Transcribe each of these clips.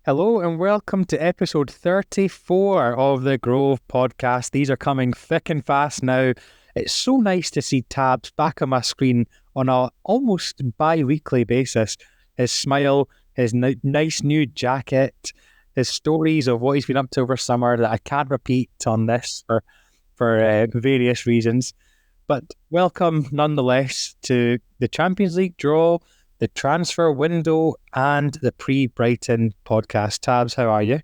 Hello and welcome to episode 34 of the Grove podcast. These are coming thick and fast now. It's so nice to see Tabs back on my screen on a almost bi-weekly basis. His smile, his nice new jacket, his stories of what he's been up to over summer that I can't repeat on this for various reasons. But welcome nonetheless to the Champions League draw, the transfer window, and the pre-Brighton podcast. Tabs, how are you?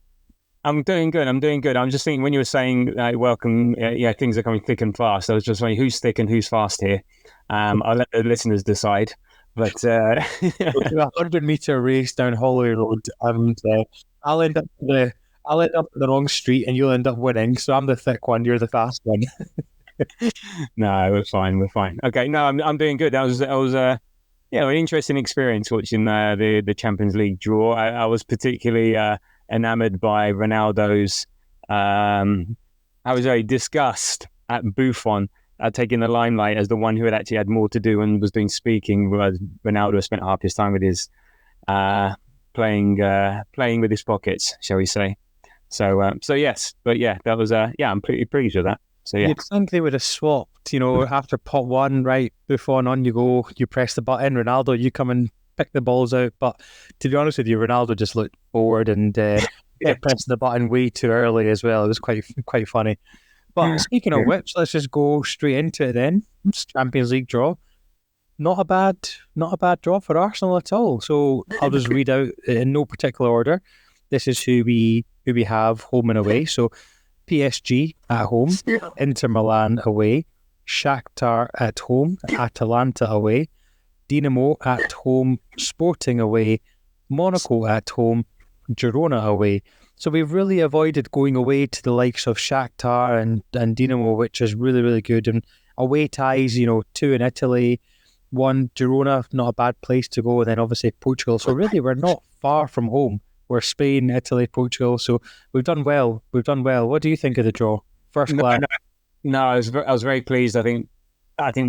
I'm doing good. I'm just thinking when you were saying welcome, things are coming thick and fast. I was just wondering who's thick and who's fast here. I'll let the listeners decide. But We'll do a 100-meter race down Holloway Road, and I'll end up the wrong street, and you'll end up winning. So I'm the thick one, you're the fast one. No, we're fine. Okay, no, I'm doing good. That was an interesting experience watching the Champions League draw. I was particularly enamored by Ronaldo's. I was very disgust at Buffon taking the limelight as the one who had actually had more to do and was doing speaking, whereas Ronaldo spent half his time with his playing with his pockets, shall we say? So yes, but yeah, that was I'm pretty pleased with that. So yeah, You'd think they would have swapped, after pot one, right? Buffon, on you go, you press the button. Ronaldo, you come and pick the balls out. But to be honest with you, Ronaldo just looked bored and pressed the button way too early as well. It was quite funny. But speaking of which, let's just go straight into it then. It's Champions League draw. Not a bad draw for Arsenal at all. So I'll just read out in no particular order. This is who we have home and away. So PSG at home, Inter Milan away, Shakhtar at home, Atalanta away, Dinamo at home, Sporting away, Monaco at home, Girona away. So we've really avoided going away to the likes of Shakhtar and Dinamo, which is really, really good. And away ties, 2 in Italy, 1 Girona, not a bad place to go, and then obviously Portugal. So really, we're not far from home. We're Spain, Italy, Portugal. So we've done well. What do you think of the draw? First glance. No, I was very pleased. I think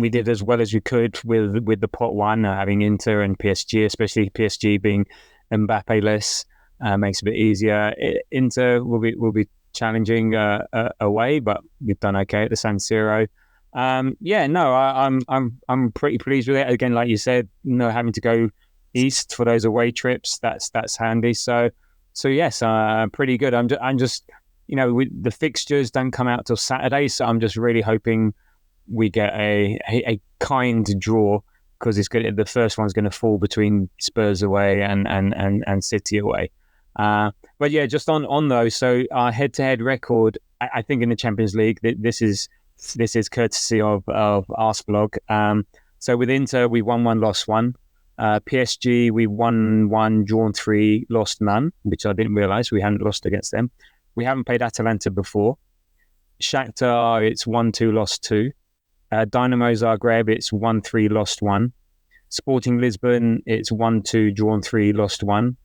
we did as well as we could with the pot one, having Inter and PSG, especially PSG being Mbappe-less, makes it a bit easier. Inter will be challenging away, but we've done okay at the San Siro. I'm pretty pleased with it. Again, like you said, having to go east for those away trips, that's handy. So yes, pretty good. I'm just the fixtures don't come out till Saturday, so I'm just really hoping we get a kind draw, because it's good. The first one's going to fall between Spurs away and City away. But yeah, just on those. So our head-to-head record, I think in the Champions League, this is courtesy of Arseblog. So with Inter, we won 1, lost 1. PSG, we won 1, drawn 3, lost none, which I didn't realise we hadn't lost against them. We haven't played Atalanta before. Shakhtar, it's 1-2, lost 2. Dynamo Zagreb, it's 1-3, lost 1. Sporting Lisbon, it's 1-2, drawn 3, lost 1.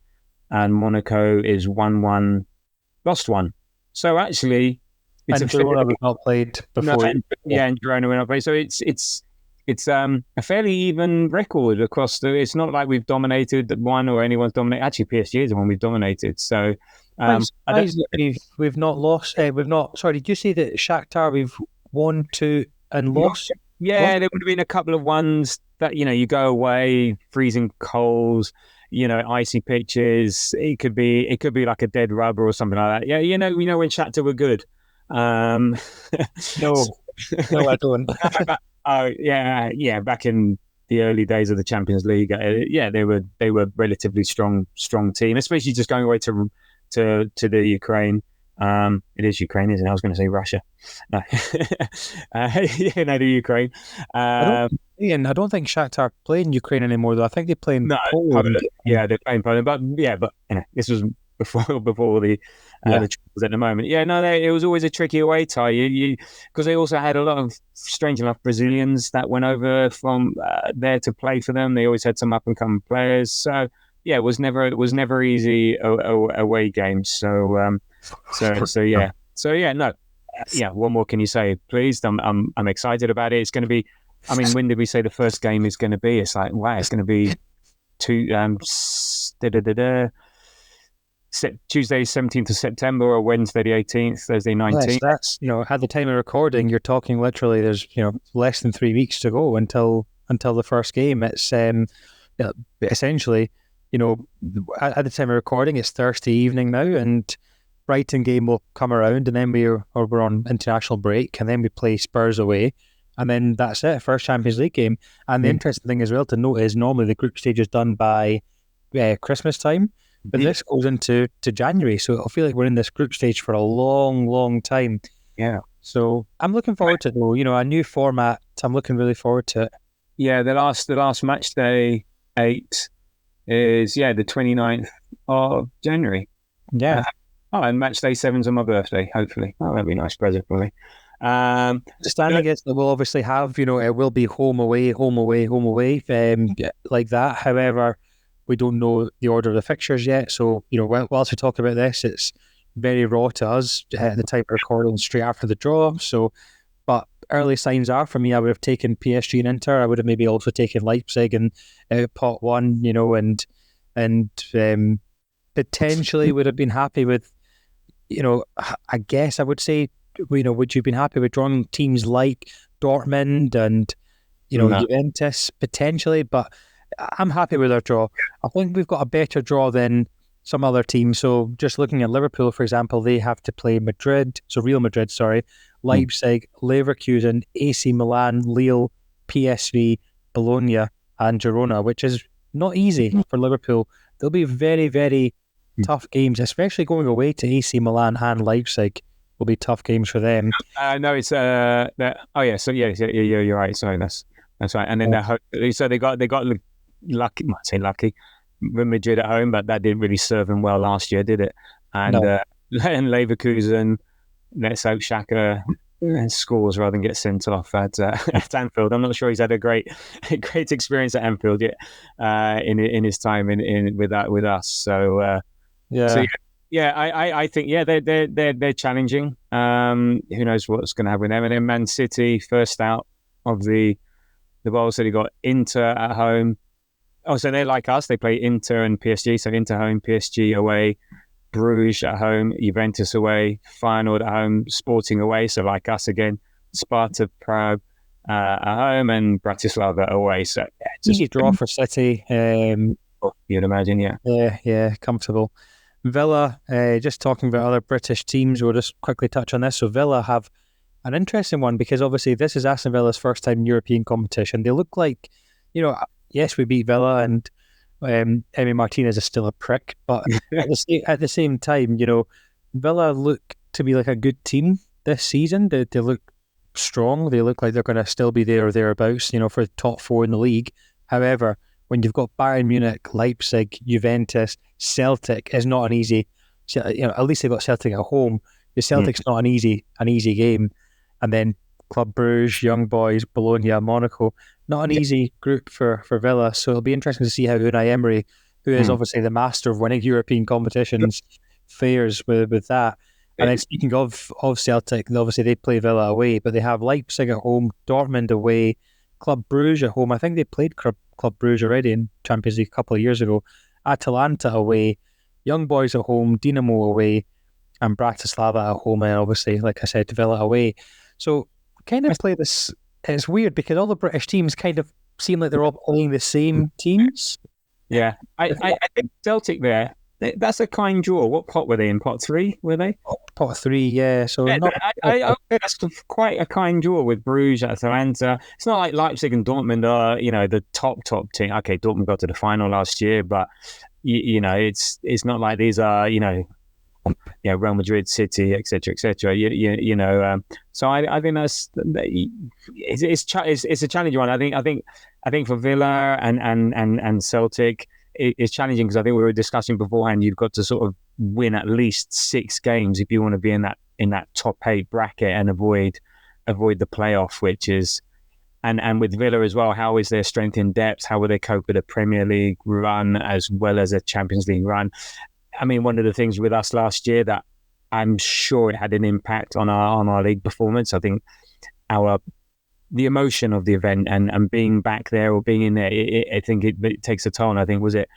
And Monaco is 1-1, lost 1. So actually, it's Girona we've not played before. And Girona we've not played. So it's a fairly even record across it's not like we've dominated one or anyone's dominated. Actually, PSG is the one we've dominated. So we've not lost. Did you say that Shakhtar we've won 2 and lost? Yeah, there would have been a couple of ones that you go away, freezing cold, icy pitches. It could be like a dead rubber or something like that. Yeah, we know when Shakhtar were good. No, I don't. Oh yeah. Back in the early days of the Champions League, they were relatively strong team, especially just going away to the Ukraine. It is Ukraine, isn't it? I was going to say Russia. No, the Ukraine. I don't think Shakhtar play in Ukraine anymore, though. I think they play in Poland. Yeah, they're playing Poland, but this was before the troubles at the moment. It was always a tricky away tie. Because they also had a lot of, strange enough, Brazilians that went over from there to play for them. They always had some up and coming players. So it was never easy away games. So yeah. What more can you say? Please, I'm excited about it. It's going to be. I mean, when did we say the first game is going to be? It's like, wow, it's going to be Tuesday 17th of September or Wednesday the 18th, Thursday 19th. Yes, that's, at the time of recording, you're talking literally there's, less than 3 weeks to go until the first game. It's essentially, at the time of recording, it's Thursday evening now, and Brighton game will come around, and then we're on international break, and then we play Spurs away, and then that's it, first Champions League game. And the interesting thing as well to note is normally the group stage is done by Christmas time, but this goes into January, so I feel like we're in this group stage for a long, long time. Yeah. So I'm looking forward to it, though. A new format. I'm looking really forward to it. Yeah, the last match day 8 is the 29th of January. Yeah. And match day 7's on my birthday. Hopefully, that'd be a nice present for me. Understanding is that we'll obviously have, it will be home away, like that. However, we don't know the order of the fixtures yet. So, whilst we talk about this, it's very raw to us at the time of recording straight after the draw. So, but early signs are, for me, I would have taken PSG and Inter. I would have maybe also taken Leipzig and pot 1, and potentially would have been happy with, I guess I would say, would you have been happy with drawing teams like Dortmund and, Juventus potentially? But I'm happy with our draw. I think we've got a better draw than some other teams. So just looking at Liverpool, for example, they have to play Real Madrid, Leipzig, Leverkusen, AC Milan, Lille, PSV, Bologna, and Girona, which is not easy for Liverpool. They'll be very, very tough games, especially going away to AC Milan and Leipzig. Will be tough games for them. No, it's you're right. Sorry, that's right. And then they got lucky. I might say lucky. Real Madrid at home, but that didn't really serve them well last year, did it? And and Leverkusen, let's hope Xhaka scores rather than get sent off at Anfield. I'm not sure he's had a great experience at Anfield yet in his time with us. So I think they're challenging. Who knows what's going to happen with them? And then Man City first out of the bowl, so they got Inter at home. Oh, so they're like us. They play Inter and PSG. So Inter home, PSG away, Bruges at home, Juventus away, Feyenoord at home, Sporting away. So like us again, Sparta Prague at home, and Bratislava away. So easy draw for City. You'd imagine, yeah. Yeah, comfortable. Villa, just talking about other British teams, we'll just quickly touch on this. So Villa have an interesting one because obviously this is Aston Villa's first time in European competition. They look like, yes, we beat Villa and Emi Martinez is still a prick, but at the same time, Villa look to be like a good team this season. They look strong. They look like they're going to still be there or thereabouts, for the top 4 in the league. However, when you've got Bayern Munich, Leipzig, Juventus, Celtic is not an easy. At least they've got Celtic at home. The Celtic's not an easy game, and then Club Brugge, Young Boys, Bologna, Monaco. Not an easy group for Villa. So it'll be interesting to see how Unai Emery, who is obviously the master of winning European competitions, fares with that. And then speaking of Celtic, obviously they play Villa away, but they have Leipzig at home, Dortmund away, Club Brugge at home. I think they played Club Brugge already in Champions League a couple of years ago. Atalanta away, Young Boys at home, Dinamo away, and Bratislava at home, and obviously, like I said, Villa away. So kind of play this. It's weird because all the British teams kind of seem like they're all playing the same teams. Yeah, I think Celtic there. That's a kind draw. What pot were they in? Pot 3, were they? Pot 3, yeah. So I that's quite a kind draw with Bruges, Atalanta. It's not like Leipzig and Dortmund are, the top team. Okay, Dortmund got to the final last year, but it's not like these are, Real Madrid, City, etc., etc. So I think it's a challenging one. I think for Villa and Celtic, it's challenging because I think we were discussing beforehand. You've got to sort of win at least 6 games if you want to be in that top 8 bracket and avoid the playoff, which is. And with Villa as well, how is their strength in depth? How will they cope with a Premier League run as well as a Champions League run? I mean, one of the things with us last year that I'm sure it had an impact on our league performance. I think the emotion of the event and being back there or being in there, I think it takes a toll. And I think, was it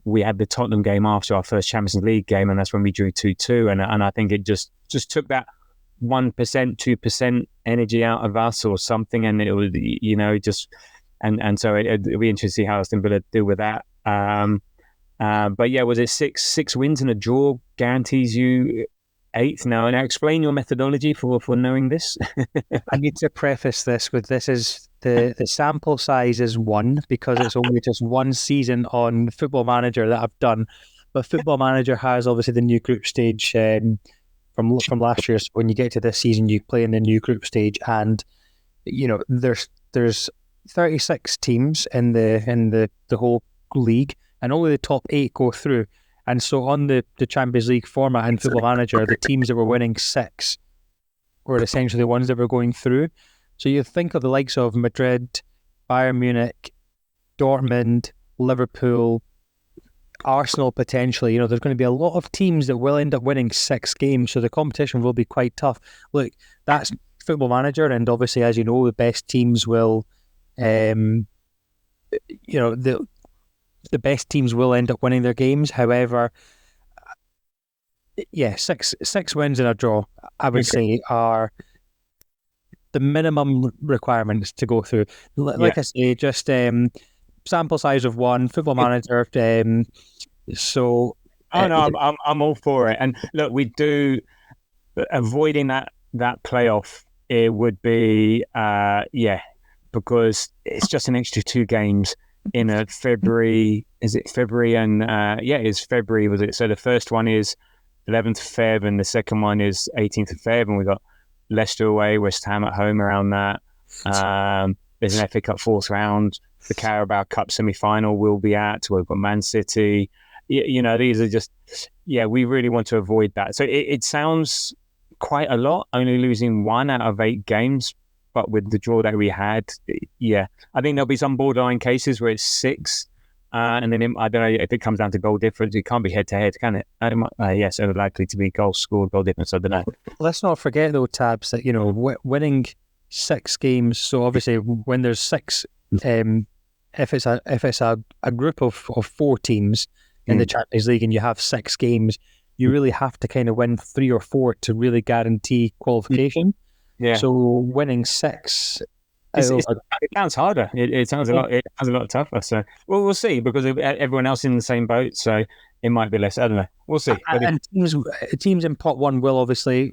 we had the Tottenham game after our first Champions League game, and that's when we drew 2-2. And I think it just took that 1%, 2% energy out of us or something, and it was, you know, just and so it'll be interesting to see how Aston Villa deal with that. But yeah, was it six wins and a draw guarantees you eighth now? And now explain your methodology for knowing this. I need to preface this with this is the sample size is 1 because it's only just one season on Football Manager that I've done. But Football Manager has obviously the new group stage from last year. So when you get to this season, you play in the new group stage, and you know there's 36 teams in the whole league, and only the top 8 go through. And so on the Champions League format in Football Manager, the teams that were winning 6 were essentially the ones that were going through. So you think of the likes of Madrid, Bayern Munich, Dortmund, Liverpool, Arsenal potentially. You know, there's going to be a lot of teams that will end up winning 6 games, so the competition will be quite tough. Look, that's Football Manager, and obviously, as you know, the best teams will, the best teams will end up winning their games. However, yeah, six wins and a draw, I would say, are the minimum requirements to go through. Like I say, just sample size of 1, Football Manager. So, I'm all for it. And look, we do avoiding that playoff. It would be because it's just an extra 2 games in a February. Is it February? And it's February, was it? So the first one is 11th of Feb, and the second one is 18th of Feb, and we got Leicester away, West Ham at home around that. There's an FA Cup 4th round. The Carabao Cup semi-final will be at. We've got Man City. You know, these are just, we really want to avoid that. So it sounds quite a lot, only losing 1 out of 8 games. But with the draw that we had, I think there'll be some borderline cases where it's 6. And then I don't know if it comes down to goal difference. It can't be head-to-head, can it? Yes, so likely to be goal scored, goal difference. I don't know. Let's not forget, though, Tabs, that, you know, winning 6 games. So obviously, when there's 6, if it's a group of 4 teams in the Champions League and you have 6 games, you really have to kind of win 3 or 4 to really guarantee qualification. Yeah. So winning 6. It sounds harder. It sounds a lot. It sounds a lot tougher. So, we'll see, because everyone else is in the same boat. So it might be less. I don't know. We'll see. And teams in pot 1 will obviously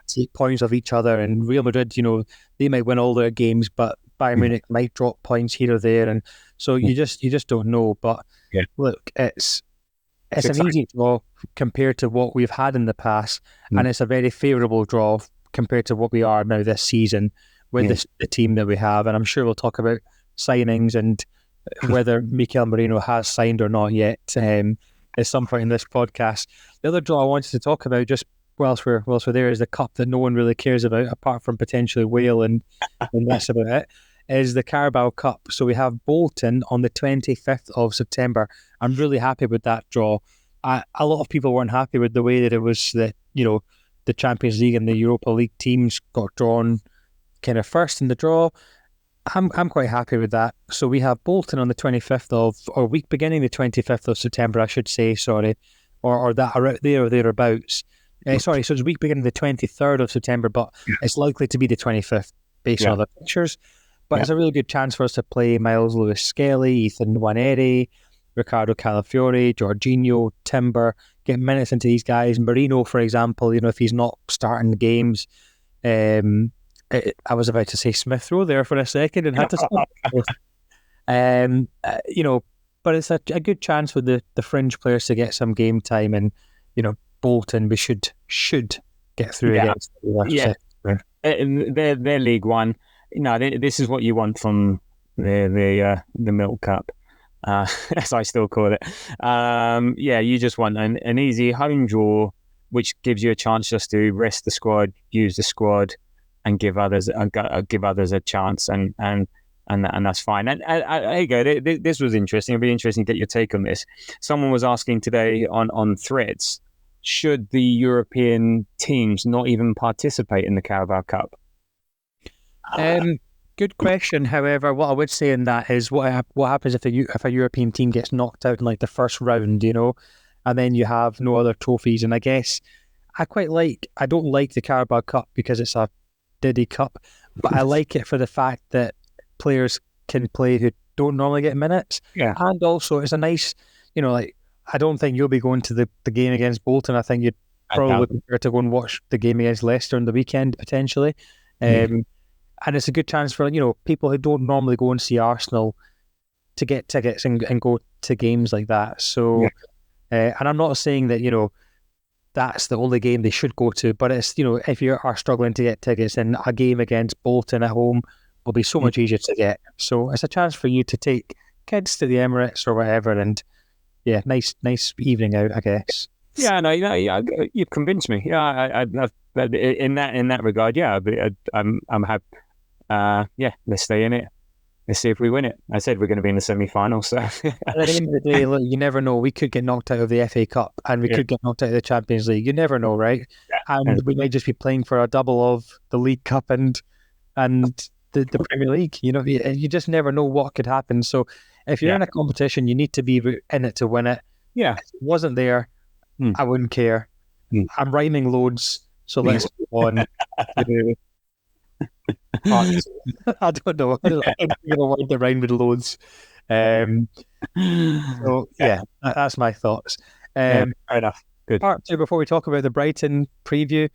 take points of each other. And Real Madrid, you know, they might win all their games, but Bayern Munich might drop points here or there, and so you just don't know. But look, it's an easy draw compared to what we've had in the past, and it's a very favourable draw compared to what we are now this season with the team that we have. And I'm sure we'll talk about signings and whether Mikel Merino has signed or not yet at some point in this podcast. The other draw I wanted to talk about, just whilst we're there, is the cup that no one really cares about apart from potentially Wales, and that's about it, is the Carabao Cup. So we have Bolton on the 25th of September. I'm really happy with that draw. A lot of people weren't happy with the way that it was that, you know, the Champions League and the Europa League teams got drawn kind of first in the draw. I'm quite happy with that. So we have Bolton on the 25th or week beginning the 25th of September, I should say, sorry, or that around there or thereabouts. So it's week beginning the 23rd of September, but it's likely to be the 25th based on the pictures. But it's a really good chance for us to play Miles Lewis-Skelly, Ethan Nwaneri, Ricardo Calafiori, Jorginho, Timber, get minutes into these guys. Merino, for example, you know, if he's not starting the games, I was about to say Smith Rowe there for a second and had to stop. You know, but it's a good chance for the fringe players to get some game time, and you know, Bolton, we should get through against. They're League One. You know, this is what you want from the Milk Cup, as I still call it. You just want an easy home draw, which gives you a chance just to rest the squad, use the squad, and give others a chance, and that's fine. And there you go. This was interesting. It'll be interesting to get your take on this. Someone was asking today on Threads, should the European teams not even participate in the Carabao Cup? Good Good question. However, what I would say in that is what happens if a European team gets knocked out in like the first round, and then you have no other trophies. And I guess I don't like the Carabao Cup because it's a Diddy Cup, but I like it for the fact that players can play who don't normally get minutes. Yeah. And also it's a nice, like, I don't think you'll be going to the game against Bolton. I think you'd probably prefer to go and watch the game against Leicester on the weekend, potentially. And it's a good chance for, people who don't normally go and see Arsenal to get tickets and go to games like that. So, and I'm not saying that, that's the only game they should go to, but it's, if you are struggling to get tickets, then a game against Bolton at home will be so much easier to get. So it's a chance for you to take kids to the Emirates or whatever, and nice evening out, I guess. Yeah, no, you've convinced me. Yeah, in that regard, I'm happy. Let's stay in it. Let's see if we win it. I said we're going to be in the semi-final, so... At the end of the day, look, you never know. We could get knocked out of the FA Cup and we could get knocked out of the Champions League. You never know, right? Yeah. And we might just be playing for a double of the League Cup and the Premier League. You just never know what could happen. So if you're in a competition, you need to be in it to win it. Yeah. If it wasn't there, I wouldn't care. I'm rhyming loads, so let's go on. I don't know. I don't think I want to rhyme with loads. So that's my thoughts. Fair enough. Good. Part 2, before we talk about the Brighton preview,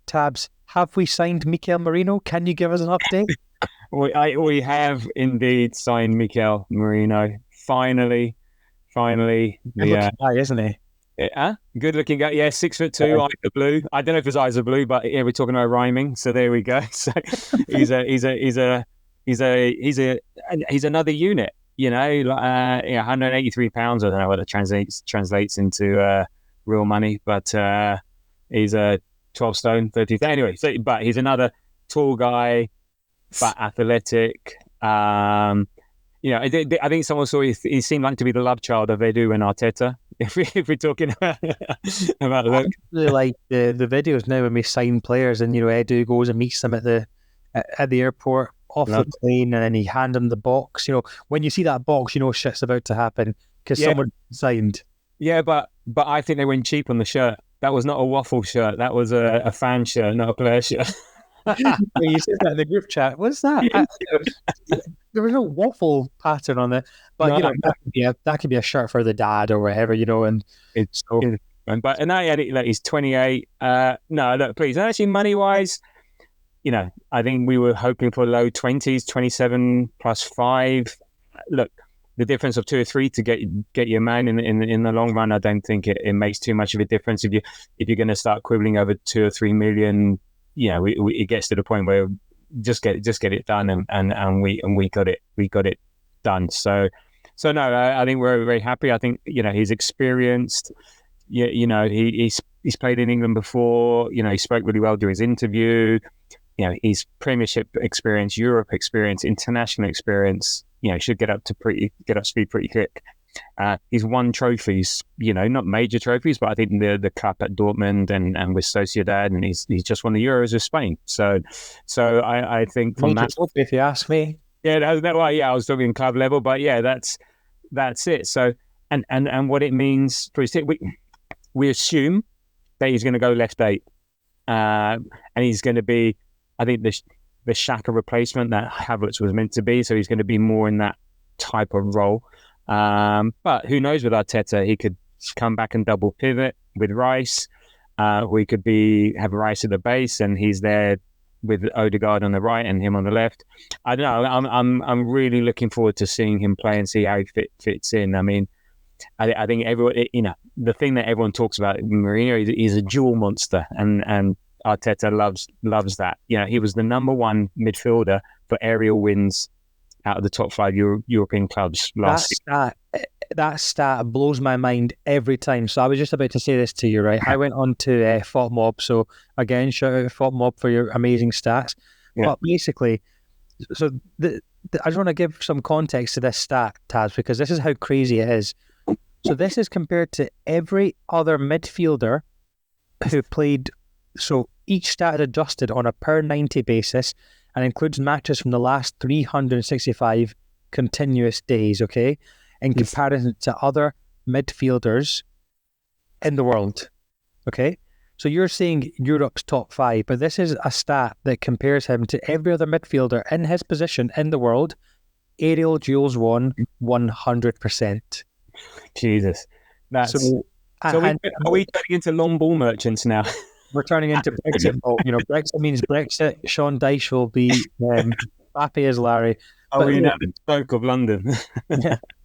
Tabs, have we signed Mikel Merino? Can you give us an update? We have indeed signed Mikel Merino. Finally. Good looking guy, isn't he? Good looking guy. Yeah, 6'2", eyes are blue. I don't know if his eyes are blue, but we're talking about rhyming. So there we go. So he's another unit. 183 pounds. I don't know what it translates into real money, but he's a 12 stone, 30. Anyway, but he's another tall guy, but athletic. I think someone saw he seemed like to be the love child of Edu and Arteta. If we're talking about look, I really like the videos now when we sign players, and Edu goes and meets them at the airport off the plane, and then he hands them the box. When you see that box, shit's about to happen because someone signed. Yeah, but I think they went cheap on the shirt. That was not a waffle shirt. That was a fan shirt, not a player shirt. You said that in the group chat. What's that? There was no waffle pattern on it, but that could be a shirt for the dad or whatever, and it's so. But he's 28. No, look, please. And actually, money wise, I think we were hoping for low 20s, 27 plus 5. Look, the difference of 2 or 3 to get your man in the long run, I don't think it makes too much of a difference if you're going to start quibbling over 2 or 3 million. It gets to the point where just get it done, and we got it done. So no, I think we're very happy. I think he's experienced. He's played in England before. He spoke really well during his interview. His Premiership experience, Europe experience, international experience. Should get up to speed pretty quick. He's won trophies, not major trophies, but I think the cup at Dortmund and with Sociedad, and he's just won the Euros with Spain. So I think from that, if you ask me, I was talking club level, but that's it. So and what it means for his team, we assume that he's going to go left 8, and he's going to be, I think, the Xhaka replacement that Havertz was meant to be. So he's going to be more in that type of role. But who knows with Arteta, he could come back and double pivot with Rice. We could have Rice at the base, and he's there with Odegaard on the right and him on the left. I don't know. I'm really looking forward to seeing him play and see how he fits in. I mean, I think everyone, the thing that everyone talks about Mourinho, he's a dual monster, and Arteta loves that. He was the number 1 midfielder for aerial wins out of the top 5 European clubs last season. That stat blows my mind every time. So I was just about to say this to you, right? I went on to FOTMob, so again, shout out to FOTMob for your amazing stats. Yeah. But basically, so I just want to give some context to this stat, Taz, because this is how crazy it is. So this is compared to every other midfielder who played. So each stat is adjusted on a per 90 basis, and includes matches from the last 365 continuous days, okay, in comparison to other midfielders in the world, okay? So you're saying Europe's top 5, but this is a stat that compares him to every other midfielder in his position in the world. Aerial duels won 100%. Jesus. That's... So are we turning into long ball merchants now? We're turning into Brexit. Brexit means Brexit. Sean Dyche will be happy as Larry. Are we now the spoke of London?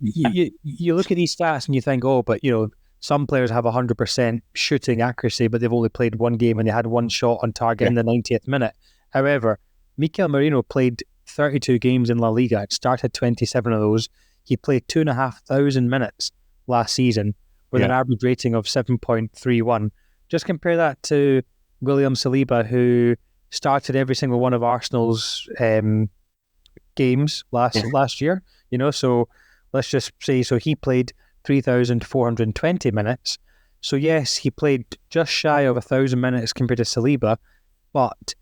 you look at these stats and you think, but some players have 100% shooting accuracy, but they've only played one game and they had one shot on target in the 90th minute. However, Mikel Merino played 32 games in La Liga. It started 27 of those. He played 2,500 minutes last season with an average rating of 7.31. Just compare that to William Saliba, who started every single one of Arsenal's games last year. So let's just say, he played 3,420 minutes. So yes, he played just shy of 1,000 minutes compared to Saliba, but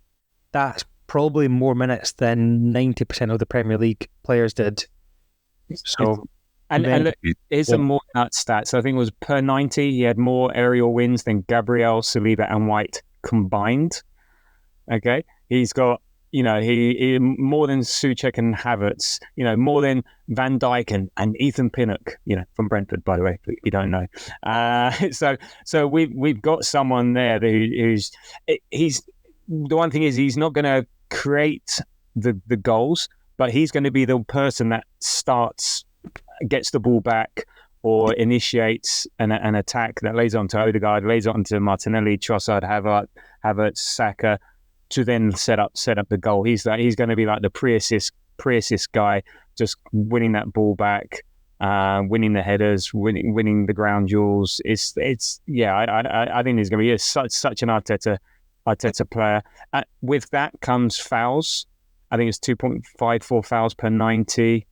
that's probably more minutes than 90% of the Premier League players did. So, and look, here's some more nut stats. So I think it was per 90, he had more aerial wins than Gabriel, Saliba, and White combined. Okay, he's got he more than Souček and Havertz, more than Van Dijk and Ethan Pinnock, from Brentford, by the way, if you don't know. So we've got someone there he's the one thing is he's not going to create the goals, but he's going to be the person that gets the ball back or initiates an attack that lays on to Odegaard, lays on to Martinelli, Trossard, Havertz, Saka, to then set up the goal. He's going to be like the pre-assist guy, just winning that ball back, winning the headers, winning the ground duels. I think he's going to be such an Arteta player. With that comes fouls. I think it's 2.54 fouls per 90.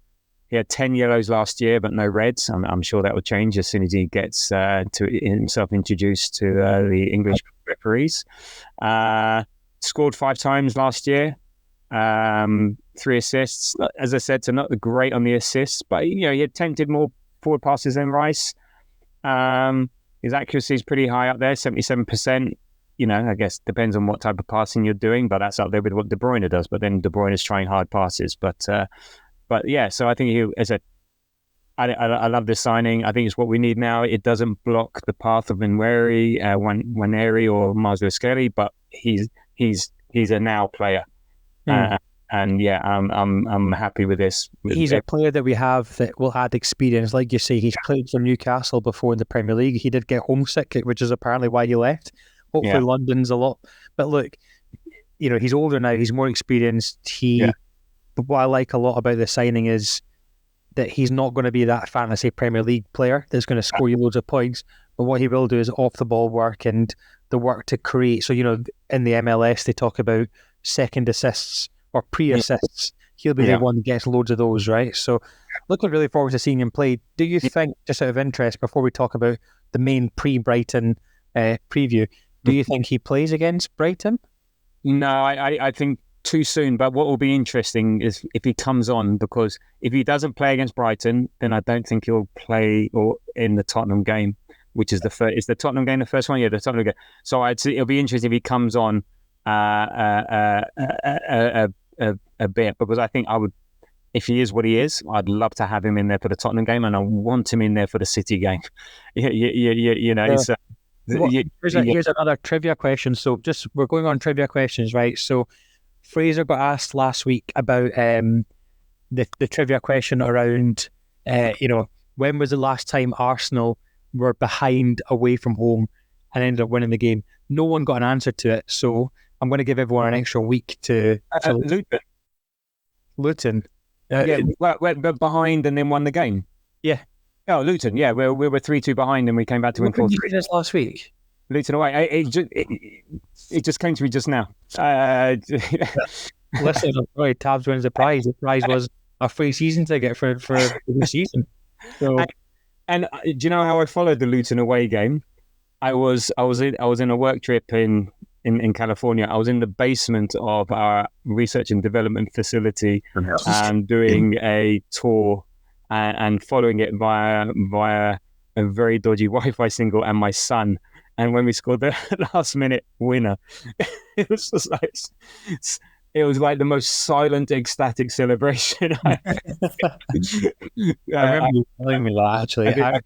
He had 10 yellows last year, but no reds. I'm sure that will change as soon as he gets to himself introduced to the English referees. Scored 5 times last year, 3 assists. As I said, so not great on the assists, but he attempted more forward passes than Rice. His accuracy is pretty high up there, 77%. I guess depends on what type of passing you're doing, but that's up there with what De Bruyne does. But then De Bruyne is trying hard passes. But yeah, so I think I love this signing. I think it's what we need now. It doesn't block the path of Nwaneri, or Mazzucchelli, but he's a now player. And yeah, I'm happy with this. He's a player that we have that will add experience. Like you say, he's played for Newcastle before in the Premier League. He did get homesick, which is apparently why he left. Hopefully London's a lot. But look, he's older now. He's more experienced. But what I like a lot about the signing is that he's not going to be that fantasy Premier League player that's going to score you loads of points. But what he will do is off the ball work and the work to create. So, in the MLS, they talk about second assists or pre-assists. He'll be the one that gets loads of those, right? So looking really forward to seeing him play. Do you think, just out of interest, before we talk about the main pre-Brighton preview, do you think he plays against Brighton? No, I think too soon. But what will be interesting is if he comes on, because if he doesn't play against Brighton, then I don't think he'll play in the Tottenham game, which is the first. Is the Tottenham game the first one? Yeah, the Tottenham game. So it'll be interesting if he comes on a bit, because I think I would, if he is what he is, I'd love to have him in there for the Tottenham game, and I want him in there for the City game. Here's another trivia question. So we're going on trivia questions, right? So Fraser got asked last week about the trivia question around, when was the last time Arsenal were behind away from home and ended up winning the game? No one got an answer to it, so I'm going to give everyone an extra week to Luton. We're behind and then won the game. Yeah. Oh, Luton. Yeah, we were 3-2 behind and we came back to win 4-3. Did you say this last week? Luton away. It just came to me just now. Listen, right, Tabs wins the prize. The prize was a free season ticket for the season. So, and do you know how I followed the Luton away game? I was in a work trip in in California. I was in the basement of our research and development facility and doing a tour and following it via a very dodgy Wi-Fi signal and my son. And when we scored the last minute winner, it was just like it was like the most silent, ecstatic celebration. I remember you telling me that actually. I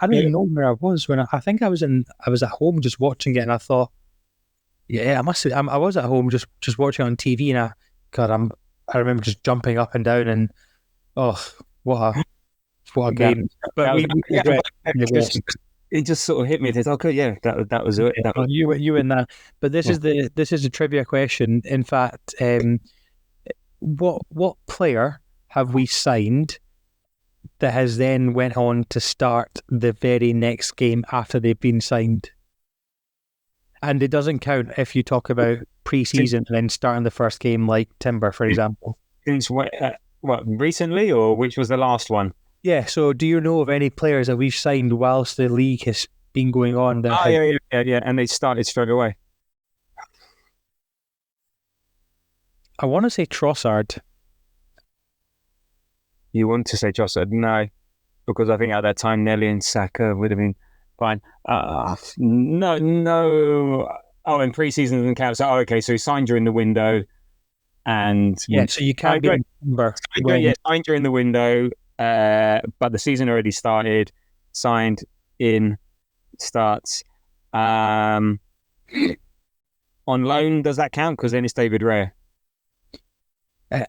don't even know where I was when I think I was at home just watching it, and I thought, yeah, I was at home just watching it on TV, and I remember just jumping up and down, and what a game! But it just sort of hit me. It's okay, yeah, that was it. Yeah, you and that. But this is a trivia question. In fact, what player have we signed that has then went on to start the very next game after they've been signed? And it doesn't count if you talk about pre-season and then starting the first game, like Timber, for example. Since what recently, or which was the last one? Yeah, so do you know of any players that we've signed whilst the league has been going on? Yeah, and they started straight away. I want to say Trossard. You want to say Trossard? No, because I think at that time Nelly and Saka would have been fine. No. Oh, and pre-season doesn't count. So, okay, so he signed during the window, and so you can't be Timber. Signed during the window. But the season already started. Signed in starts on loan. Does that count? Because then it's David Raya.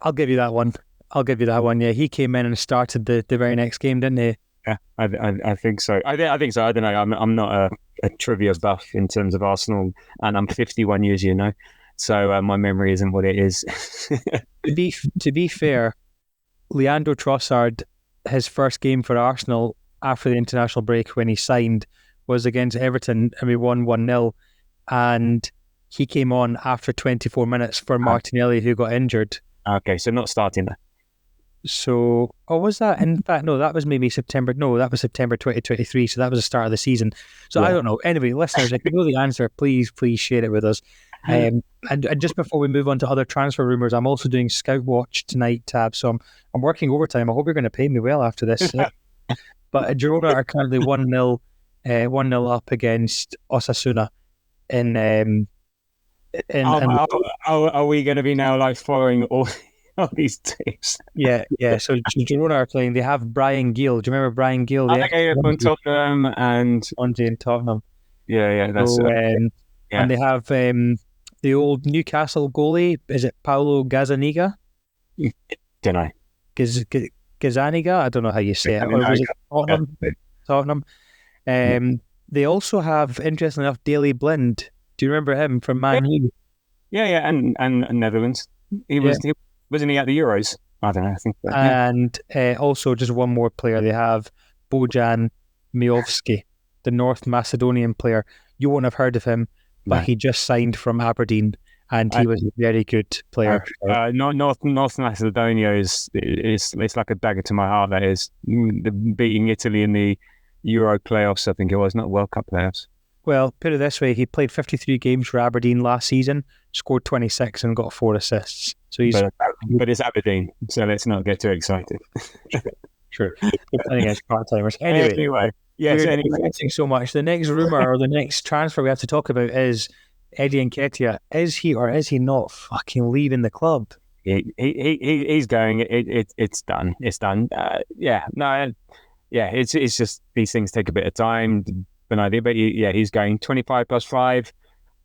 I'll give you that one. Yeah, he came in and started the very next game, didn't he? Yeah, I think so. I think so. I don't know. I'm not a trivia buff in terms of Arsenal, and I'm 51 years, so my memory isn't what it is. To be fair, Leandro Trossard, his first game for Arsenal after the international break when he signed was against Everton, and we won 1-0, and he came on after 24 minutes for Martinelli, who got injured. Okay, so not starting there. So, was that? In fact, no, that was maybe September. No, that was September 2023, so that was the start of the season. So I don't know. Anyway, listeners, if you know the answer, please share it with us. And just before we move on to other transfer rumours, I'm also doing Scout Watch tonight, Tab. So I'm working overtime. I hope you're going to pay me well after this. But Girona are currently 1-0 up against Osasuna. Are we going to be now like following all these teams? Yeah. So Girona are playing. They have Brian Gill. Do you remember Brian Gill? From Tottenham and Andre in Tottenham. Yeah. That's and they have the old Newcastle goalie. Is it Paulo Gazzaniga? Don't know. Gazzaniga? I don't know how you say it. Or was it Tottenham? They also have, interestingly enough, Daley Blind. Do you remember him from Man U? Yeah, and Netherlands. Wasn't he at the Euros? I don't know. I think. And also, just one more player. They have Bojan Miovski, the North Macedonian player. You won't have heard of him, but he just signed from Aberdeen, and he was a very good player. North Macedonia is it's like a dagger to my heart. That is beating Italy in the Euro playoffs. I think it was, not World Cup playoffs. Well, put it this way: he played 53 games for Aberdeen last season, scored 26, and got 4 assists. So but it's Aberdeen, so let's not get too excited. True. You're playing against part-timers. Anyway. Yes. Thanks so much. The next rumour or the next transfer we have to talk about is Eddie Nketiah. Is he or is he not fucking leaving the club? He's going. It's done. It's done. It's just these things take a bit of time. But he's going 25 plus 5.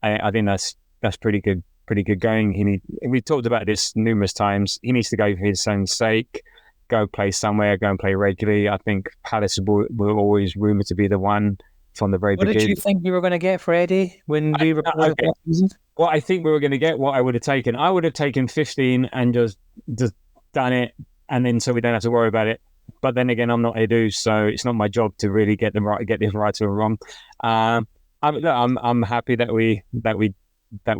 I think that's pretty good. Pretty good going. We've talked about this numerous times. He needs to go for his own sake. Go play somewhere, go and play regularly. I think Palace were always rumoured to be the one from the very beginning. What did you think we were going to get for Eddie when we reported last season? Well, I think we were going to get what I would have taken. I would have taken 15 and just done it, and then so we don't have to worry about it. But then again, I'm not Edu, so it's not my job to really get this right or wrong. I'm happy that we're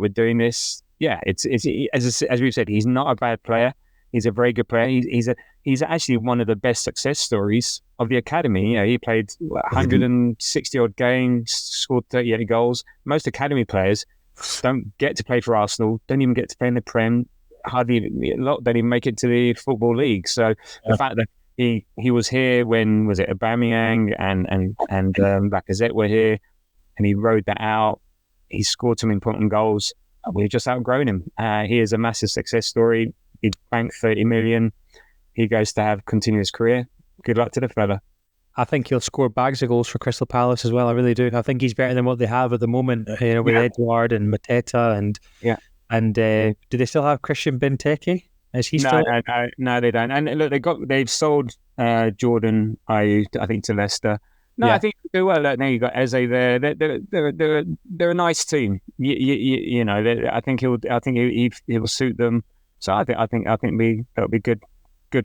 doing this. Yeah, it's as we've said, he's not a bad player. He's a very good player. He's actually one of the best success stories of the academy. He played 160 odd games, scored 38 goals. Most academy players don't get to play for Arsenal, don't even get to play in the Prem, hardly a lot don't even make it to the Football League. So the fact that he was here when was it Aubameyang and Lacazette were here, and he rode that out. He scored some important goals. We've just outgrown him. He is a massive success story. He banked 30 million. He goes to have continuous career. Good luck to the fella. I think he'll score bags of goals for Crystal Palace as well. I really do. I think he's better than what they have at the moment, with Edouard and Mateta and do they still have Christian Benteke? Is he still? No, they don't. And look, they've sold Jordan Ayew, I think, to Leicester. No, I think they do well. Now you got Eze there. They're a nice team. You know, I think he will suit them. So I think that'll be good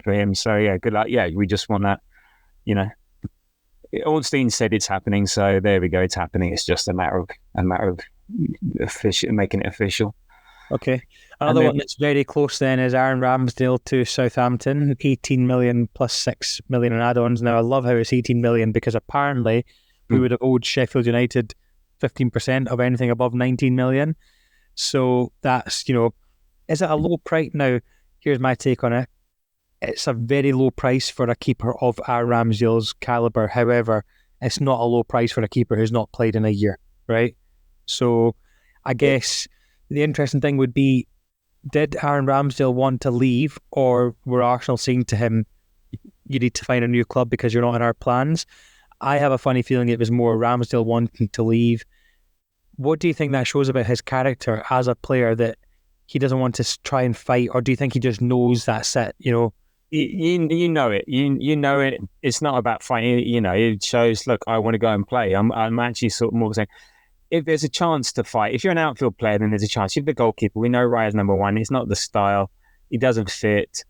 for him. So yeah, good luck. Yeah, we just want that. You know, Ornstein said it's happening, so there we go. It's happening. It's just a matter of making it official. Okay. Another one that's very close then is Aaron Ramsdale to Southampton, 18 million plus 6 million in add-ons. Now I love how it's 18 million because apparently we would have owed Sheffield United 15% of anything above 19 million. So that's, is it a low price? Now, here's my take on it. It's a very low price for a keeper of Aaron Ramsdale's caliber. However, it's not a low price for a keeper who's not played in a year, right? So I guess the interesting thing would be, did Aaron Ramsdale want to leave, or were Arsenal saying to him, you need to find a new club because you're not in our plans? I have a funny feeling it was more Ramsdale wanting to leave. What do you think that shows about his character as a player, that he doesn't want to try and fight, or do you think he just knows that's it, You know it. You know it. It's not about fighting. It shows, look, I want to go and play. I'm actually sort of more saying, if there's a chance to fight, if you're an outfield player, then there's a chance. You're the goalkeeper. We know Raya's number one. It's not the style. He doesn't fit.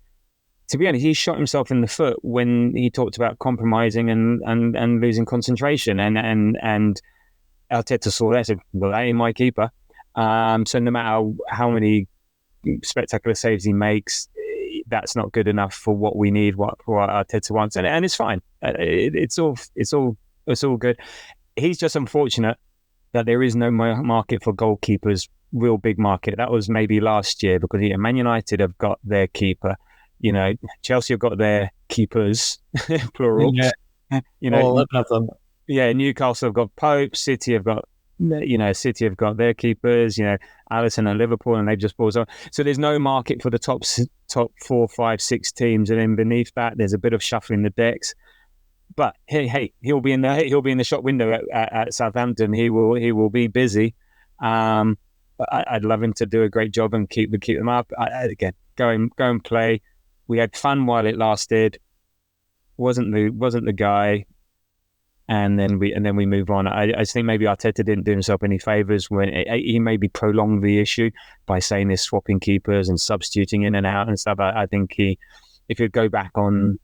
To be honest, he shot himself in the foot when he talked about compromising and losing concentration. And Arteta saw that and said, well, that ain't my keeper. So no matter how many spectacular saves he makes, that's not good enough for what we need, what Arteta wants. And it's fine. It's all good. He's just unfortunate that there is no market for goalkeepers, real big market. That was maybe last year, because Man United have got their keeper, Chelsea have got their keepers, plural. Yeah. All 11 of them. Yeah, Newcastle have got Pope, City have got their keepers, Alisson and Liverpool, and they've just bought on. So there's no market for the top 4, 5, 6 teams, and then beneath that, there's a bit of shuffling the decks. But hey, he'll be in the shop window at Southampton. He will be busy. I'd love him to do a great job and keep them up. Again, go and play. We had fun while it lasted. Wasn't the guy, and then we move on. I think maybe Arteta didn't do himself any favors when he maybe prolonged the issue by saying they're swapping keepers and substituting in and out and stuff. I think if he'd go back on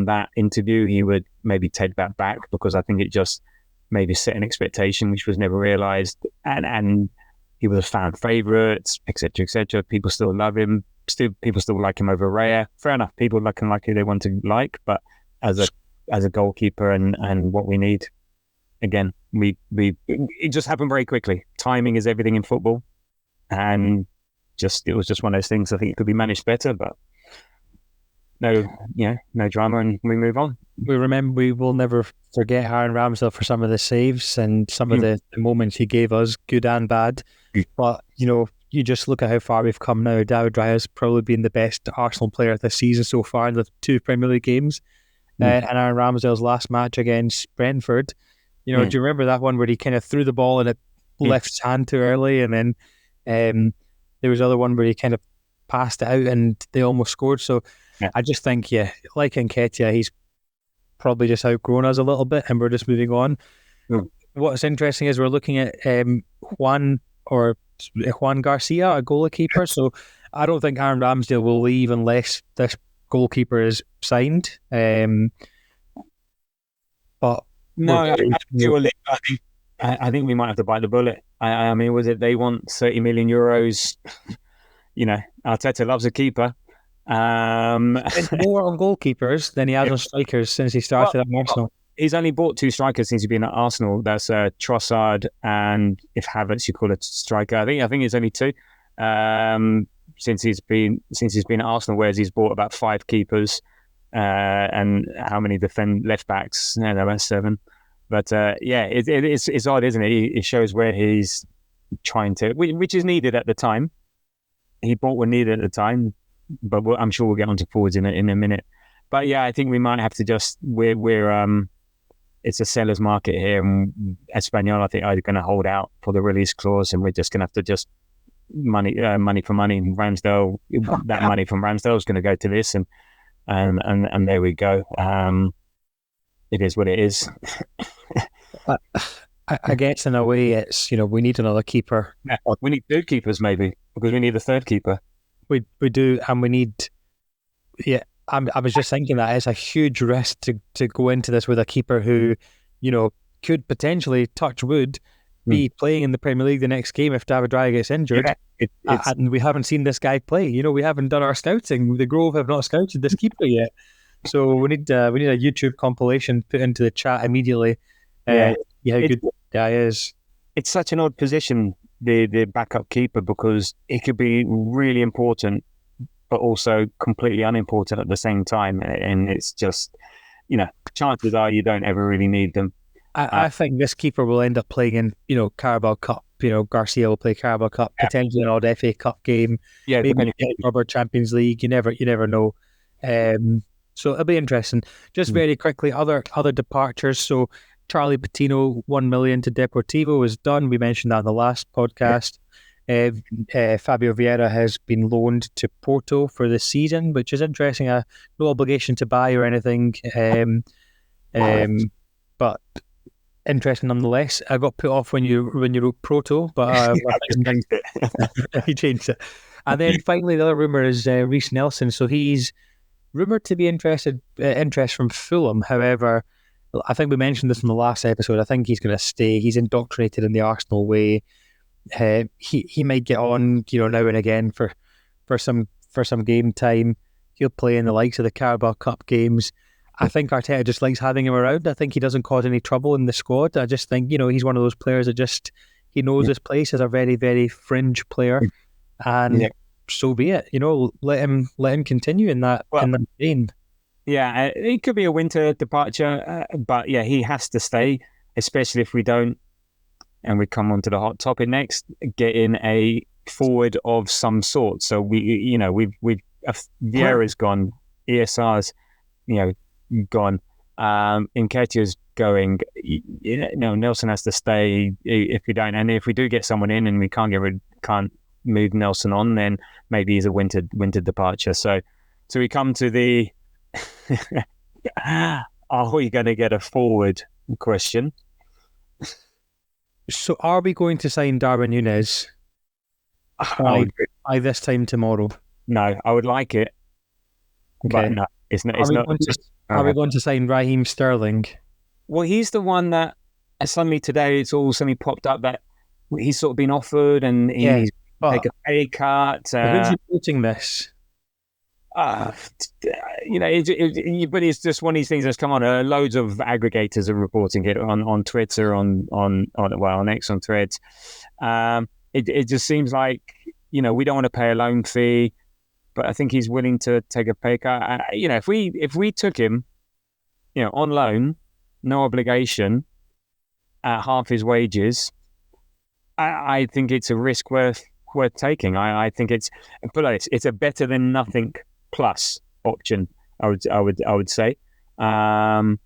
that interview, he would maybe take that back, because I think it just maybe set an expectation which was never realised, and he was a fan favourite, etc., etc. People still love him. People still like him over Raya. Fair enough. People like him who they want to like, but as a goalkeeper and what we need, again, it just happened very quickly. Timing is everything in football, and it was just one of those things. I think it could be managed better, but no drama, and we move on. We will never forget Aaron Ramsdale for some of the saves and some of the moments he gave us, good and bad. But, you just look at how far we've come now. David Raya's probably been the best Arsenal player this season so far in the 2 Premier League games. And Aaron Ramsdale's last match against Brentford, do you remember that one where he kind of threw the ball and it left his hand too early, and then there was other one where he kind of passed it out and they almost scored. So I just think, like Nketiah, he's probably just outgrown us a little bit, and we're just moving on. What's interesting is we're looking at Juan Garcia, a goalkeeper. So I don't think Aaron Ramsdale will leave unless this goalkeeper is signed. But no, I think we might have to bite the bullet. I mean, was it they want 30 million euros? Arteta loves a keeper. It's more on goalkeepers than he has on strikers since he started at Arsenal. he's only bought 2 strikers since he's been at Arsenal. That's Trossard, and if Havertz you call it striker. I think it's only 2 since he's been at Arsenal. Whereas he's bought about 5 keepers, and how many left backs? No, about 7. But it's odd, isn't it? It shows where he's trying to, which is needed at the time. He bought what needed at the time, but I'm sure we'll get onto forwards in a minute. But yeah, I think we might have to it's a seller's market here, and Espanyol, I think, are going to hold out for the release clause, and we're just going to have to just money for money. And Ramsdale, that money from Ramsdale is going to go to this, and there we go. It is what it is. I guess in a way, it's we need another keeper. Yeah, we need 2 keepers maybe, because we need a 3rd keeper. We do, and we need. Yeah, I was just thinking that it's a huge risk to go into this with a keeper who, could potentially, touch wood, be playing in the Premier League the next game if David Raya gets injured. Yeah, and we haven't seen this guy play. We haven't done our scouting. The Grove have not scouted this keeper yet. So we need a YouTube compilation put into the chat immediately. How good the guy is. It's such an odd position, the backup keeper, because it could be really important, but also completely unimportant at the same time. And it's just, chances are you don't ever really need them. I think this keeper will end up playing in, Carabao Cup. Garcia will play Carabao Cup, potentially an odd FA Cup game. Yeah, maybe rubber Champions League. You never know. So it'll be interesting. Just very quickly, other departures. So Charlie Patino, 1 million to Deportivo is done. We mentioned that in the last podcast. Fabio Vieira has been loaned to Porto for the season, which is interesting. No obligation to buy or anything, but interesting nonetheless. I got put off when you wrote Proto, but he changed it. And then finally, the other rumour is Reece Nelson. So he's rumoured to be interest from Fulham. However, I think we mentioned this in the last episode. I think he's going to stay. He's indoctrinated in the Arsenal way. He might get on, now and again for some game time. He'll play in the likes of the Carabao Cup games. I think Arteta just likes having him around. I think he doesn't cause any trouble in the squad. I just think, he's one of those players that he knows his place as a very, very fringe player, and so be it. Let him continue in that vein. Yeah, it could be a winter departure, but yeah, he has to stay, especially if we don't. And we come on to the hot topic next, get in a forward of some sort. So Vieira's gone, ESR's, gone, Nketiah's going. Nelson has to stay if we don't. And if we do get someone in and we can't move Nelson on, then maybe he's a winter departure. So we come to the are we going to get a forward question? So are we going to sign Darwin Núñez by this time tomorrow? No, I would like it. Okay. But no, it's not. Are we going to sign Raheem Sterling? Well, he's the one that suddenly today it's all suddenly popped up that he's sort of been offered and he's take a pay cut. Who's reporting this? But it's just one of these things that's come on. Loads of aggregators are reporting it on Twitter, on X, on Threads. It just seems like we don't want to pay a loan fee, but I think he's willing to take a pay cut. If we took him, on loan, no obligation, at half his wages, I think it's a risk worth taking. I think it's a better than nothing plus option. I would say, and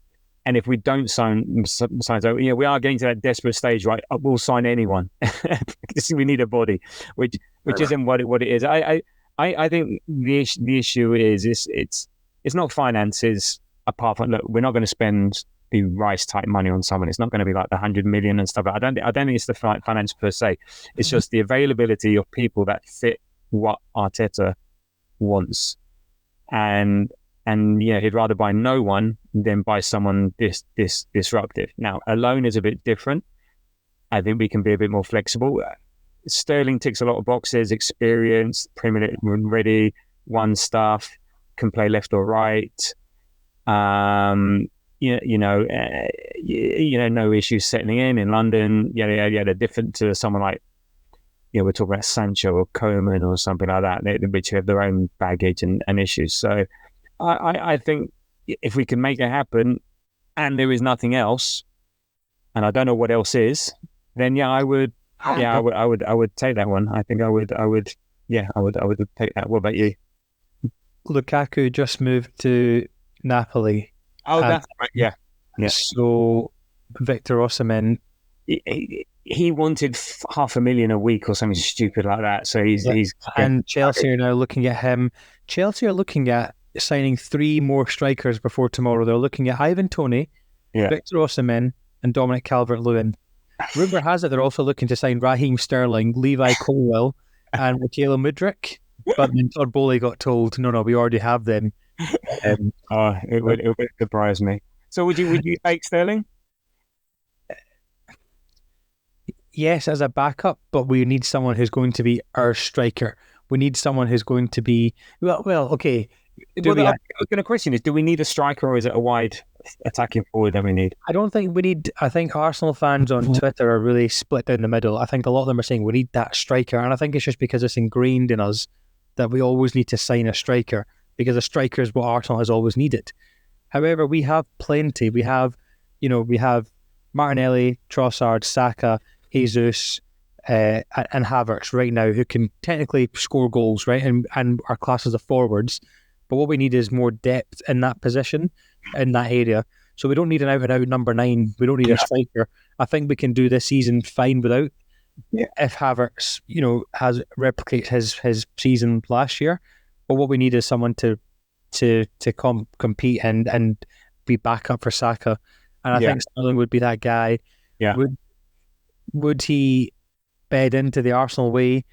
if we don't sign, we are getting to that desperate stage, right? We'll sign anyone because we need a body, which isn't what it is. I think the issue is it's not finances. Apart from, look, we're not going to spend the Rice type money on someone. It's not going to be like the 100 million and stuff. I don't think it's the finance per se. It's just the availability of people that fit what Arteta wants. And he'd rather buy no one than buy someone this disruptive. Now, a loan is a bit different. I think we can be a bit more flexible. Sterling ticks a lot of boxes: experience, Premier League ready, won stuff, can play left or right. no issues settling in London. Yeah, different to someone like, we're talking about Sancho or Coman or something like that, which have their own baggage and issues. So I think if we can make it happen, and there is nothing else, and I don't know what else is, then I would take that one. I think I would take that. What about you? Lukaku just moved to Napoli. Oh, that's right. Yeah. So Victor Osimhen, he wanted 500,000 a week or something stupid like that. So he's and Chelsea are now looking at him. Chelsea are looking at signing 3 more strikers before tomorrow. They're looking at Ivan Toney, Victor Osimhen, and Dominic Calvert-Lewin. Rumour has it they're also looking to sign Raheem Sterling, Levi Colwill, and Mikel Merino. But then Todd Bowley got told, no, we already have them. It would surprise me. So would you take Sterling? Yes, as a backup, but we need someone who's going to be our striker. We need someone who's going to be okay. The question is, do we need a striker, or is it a wide attacking forward that we need? I don't think we need. I think Arsenal fans on Twitter are really split down the middle. I think a lot of them are saying we need that striker, and I think it's just because it's ingrained in us that we always need to sign a striker, because a striker is what Arsenal has always needed. However, we have plenty. We have Martinelli, Trossard, Saka, Jesus, and Havertz right now, who can technically score goals, right, and are classed as forwards. But what we need is more depth in that position, in that area. So we don't need an out-and-out number 9. We don't need a striker. I think we can do this season fine without. If Havertz, replicates his season last year. But what we need is someone to compete and be backup for Saka. And I think Sterling would be that guy. Yeah. Would he bed into the Arsenal way?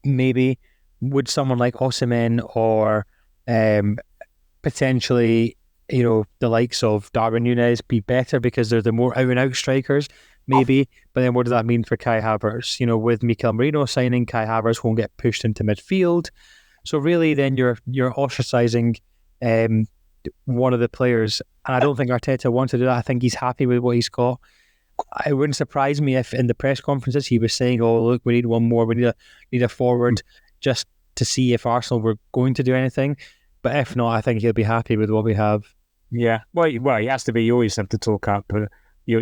Maybe. Would someone like Osimhen or potentially, the likes of Darwin Núñez be better because they're the more out-and-out strikers? Maybe. But then what does that mean for Kai Havertz? With Mikel Merino signing, Kai Havertz won't get pushed into midfield. So really then you're ostracising one of the players. And I don't think Arteta wants to do that. I think he's happy with what he's got. It wouldn't surprise me if in the press conferences he was saying, "Oh, look, we need one more. We need a forward," just to see if Arsenal were going to do anything. But if not, I think he'll be happy with what we have. Yeah, well, he has to be. You always have to talk up your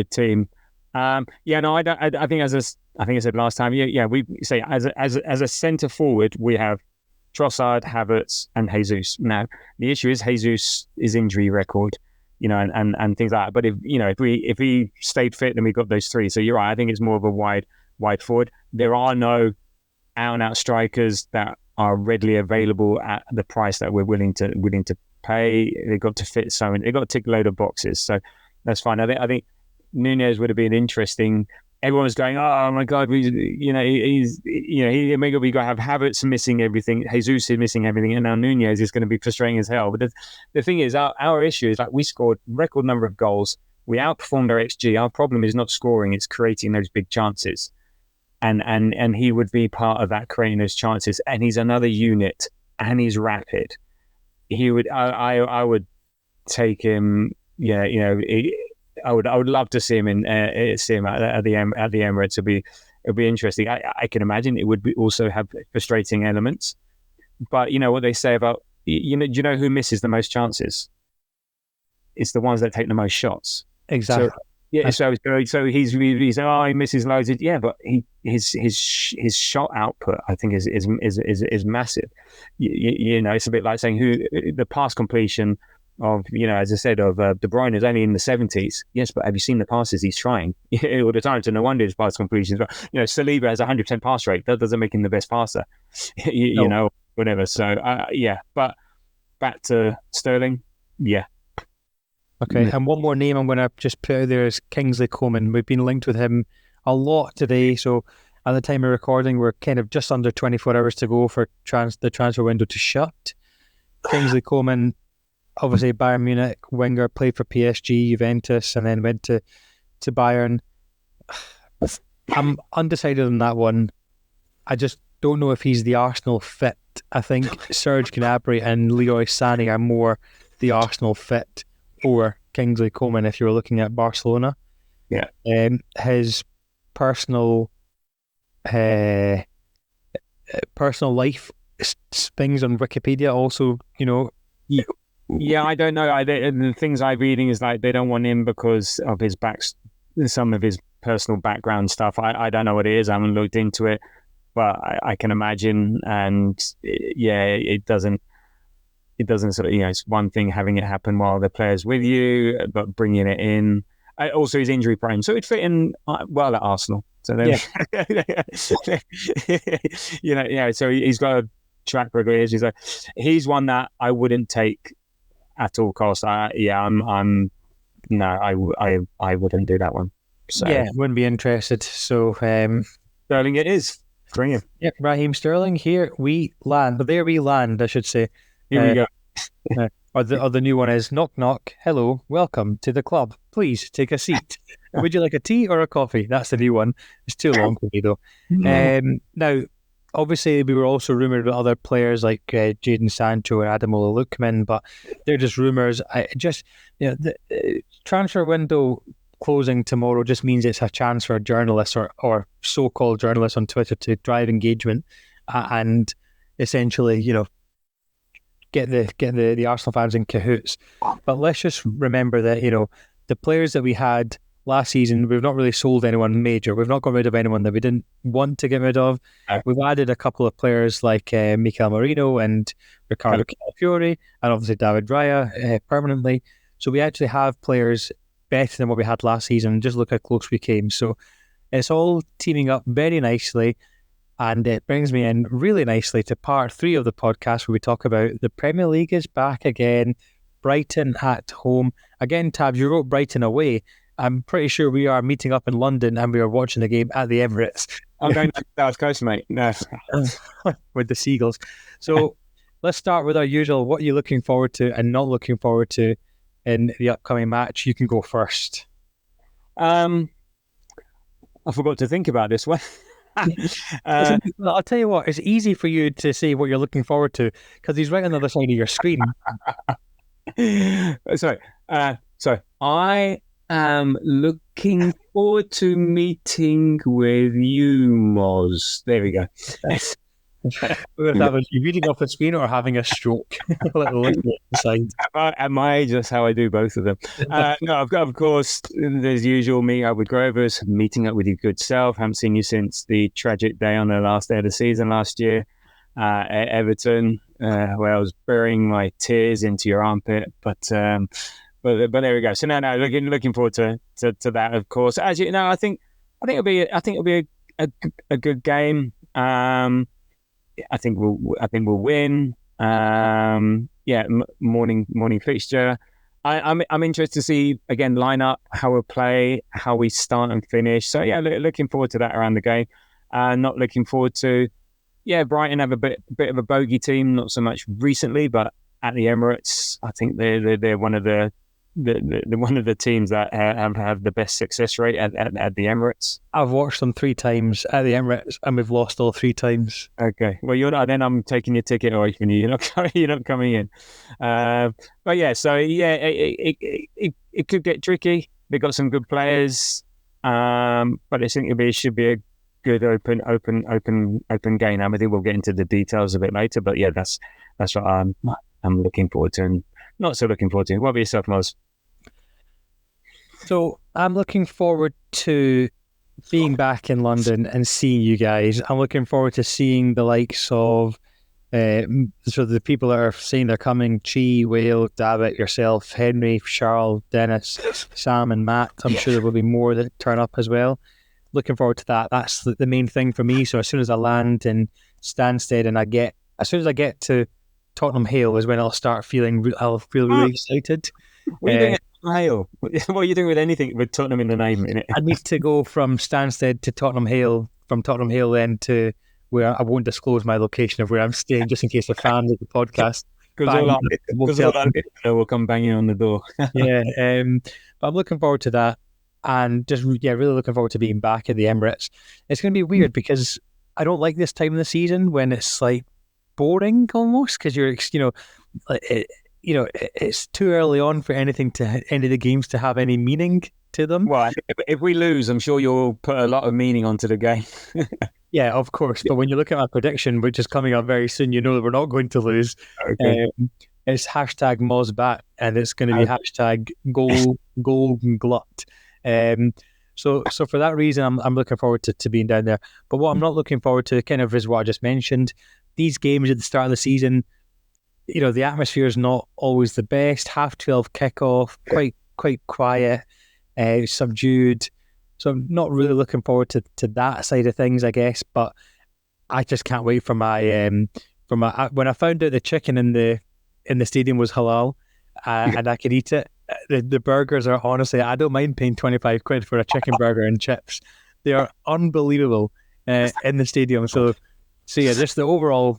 team. I think I said last time. We say as a centre forward, we have Trossard, Havertz, and Jesus. Now the issue is Jesus' injury record, and things like that. But if he stayed fit, then we got those 3. So you're right. I think it's more of a wide forward. There are no out-and-out strikers that are readily available at the price that we're willing to pay. They've got to fit something. They've got to tick a load of boxes. So that's fine. I think Núñez would have been interesting. Everyone's going, oh my God, we got to have Havertz missing everything, Jesus is missing everything, and now Núñez is going to be frustrating as hell. But the thing is, our issue is we scored record number of goals. We outperformed our XG. Our problem is not scoring; it's creating those big chances. And he would be part of that, creating those chances. And he's another unit, and he's rapid. He would. I would take him. I would love to see him at the Emirates. It'd be interesting. I can imagine it would also have frustrating elements. But what they say about do you know who misses the most chances? It's the ones that take the most shots. Exactly. So he's he misses loads. But his shot output, I think, is massive. It's a bit like saying who the pass completion of, as I said, of De Bruyne is only in the 70s. Yes, but have you seen the passes he's trying all the time? So no wonder his pass completions. But Saliba has a 100% pass rate. That doesn't make him the best passer. Whatever. So but back to Sterling. Yeah. Okay, and one more name I'm going to just put out there is Kingsley Coman. We've been linked with him a lot today. So at the time of recording, we're kind of just under 24 hours to go for the transfer window to shut. Kingsley Coman, obviously Bayern Munich winger, played for PSG, Juventus, and then went to Bayern. I'm undecided on that one. I just don't know if he's the Arsenal fit. I think Serge Gnabry and Leroy Sané are more the Arsenal fit for Kingsley Coman if you were looking at Barcelona. Yeah. His personal life things on Wikipedia also, Yeah, I don't know. The things I'm reading is like they don't want him because of some of his personal background stuff. I don't know what it is. I haven't looked into it, but I can imagine. And it doesn't sort of, it's one thing having it happen while the player's with you, but bringing it in. Also, he's injury prone, so it'd fit in well at Arsenal. So then, so he's got a track record. He's one that I wouldn't take at all costs. I wouldn't do that one. So wouldn't be interested. So Sterling, it is. Bring him. Yeah, Raheem Sterling. Here we land. But there we land, I should say. Here we go. Or the new one is knock knock. Hello, welcome to the club. Please take a seat. Would you like a tea or a coffee? That's the new one. It's too long for me though. Now, obviously, we were also rumoured with other players like Jadon Sancho and Ademola Lookman, but they're just rumours. The transfer window closing tomorrow just means it's a chance for journalists or so-called journalists on Twitter to drive engagement and essentially, get the Arsenal fans in cahoots. But let's just remember that, the players that we had last season, we've not really sold anyone major. We've not got rid of anyone that we didn't want to get rid of. We've added a couple of players like Mikel Merino and Ricardo Calafiori, and obviously David Raya permanently. So we actually have players better than what we had last season. Just look how close we came. So it's all teaming up very nicely. And it brings me in really nicely to part 3 of the podcast where we talk about the Premier League is back again, Brighton at home. Again, Tabs, you wrote Brighton away. I'm pretty sure we are meeting up in London and we are watching the game at the Emirates. I'm going to the South Coast, mate. No. With the Seagulls. So let's start with our usual, what are you looking forward to and not looking forward to in the upcoming match? You can go first. I forgot to think about this one. I'll tell you what, it's easy for you to say what you're looking forward to because he's right on the other side of your screen. Sorry. I am looking forward to meeting with you, Moz. There we go. That was you reading off the screen or having a stroke. A little side. At my age, that's how I do both of them. No, of course, there's usual me up with Grovers, meeting up with your good self. Haven't seen you since the tragic day on the last day of the season last year at Everton, where I was burying my tears into your armpit. But there we go. So no, looking forward to that. Of course, as you know, I think it'll be a good game. I think we'll win. Morning fixture. I'm interested to see again line up, how we'll play, how we start and finish. So yeah, looking forward to that around the game. Not looking forward to Brighton have a bit of a bogey team, not so much recently, but at the Emirates, I think they're one of the teams that have the best success rate at the Emirates. I've watched them 3 times at the Emirates, and we've lost all 3 times. Okay, well you're not. Then I'm taking your ticket away from you. You're not coming in. But yeah, so yeah, it could get tricky. They've got some good players, but I think it should be a good open game. I think we'll get into the details a bit later. But yeah, that's what I'm looking forward to, and not so looking forward to. What about yourself, Moz? So I'm looking forward to being back in London and seeing you guys. I'm looking forward to seeing the likes of the people that are saying they're coming: Chi, Whale, David, yourself, Henry, Charles, Dennis, Sam and Matt. I'm sure there will be more that turn up as well. Looking forward to that. That's the main thing for me. So as soon as I land in Stansted and as soon as I get to Tottenham Hale is when I'll feel really excited. What are you doing at Hale? What are you doing with anything with Tottenham in the name? I need to go from Stansted to Tottenham Hale, from Tottenham Hale then to where I won't disclose my location of where I'm staying, just in case the fans of the podcast. We'll come banging on the door. Yeah, but I'm looking forward to that, and just really looking forward to being back at the Emirates. It's going to be weird because I don't like this time of the season when it's like boring almost, because it's too early on for any of the games to have any meaning to them. Well, if we lose, I'm sure you'll put a lot of meaning onto the game. Yeah, of course. But when you look at my prediction, which is coming up very soon, you know that we're not going to lose. Okay. It's hashtag Mozbat, and it's going to be hashtag goal glut. So for that reason, I'm looking forward to being down there. But what I'm not looking forward to, kind of, is what I just mentioned. These games at the start of the season, the atmosphere is not always the best. 12:30 kickoff, quite quiet, subdued. So I'm not really looking forward to that side of things, I guess. But I just can't wait for my when I found out the chicken in the stadium was halal, and I could eat it. The burgers are, honestly, I don't mind paying 25 quid for a chicken burger and chips. They are unbelievable in the stadium. So yeah, just the overall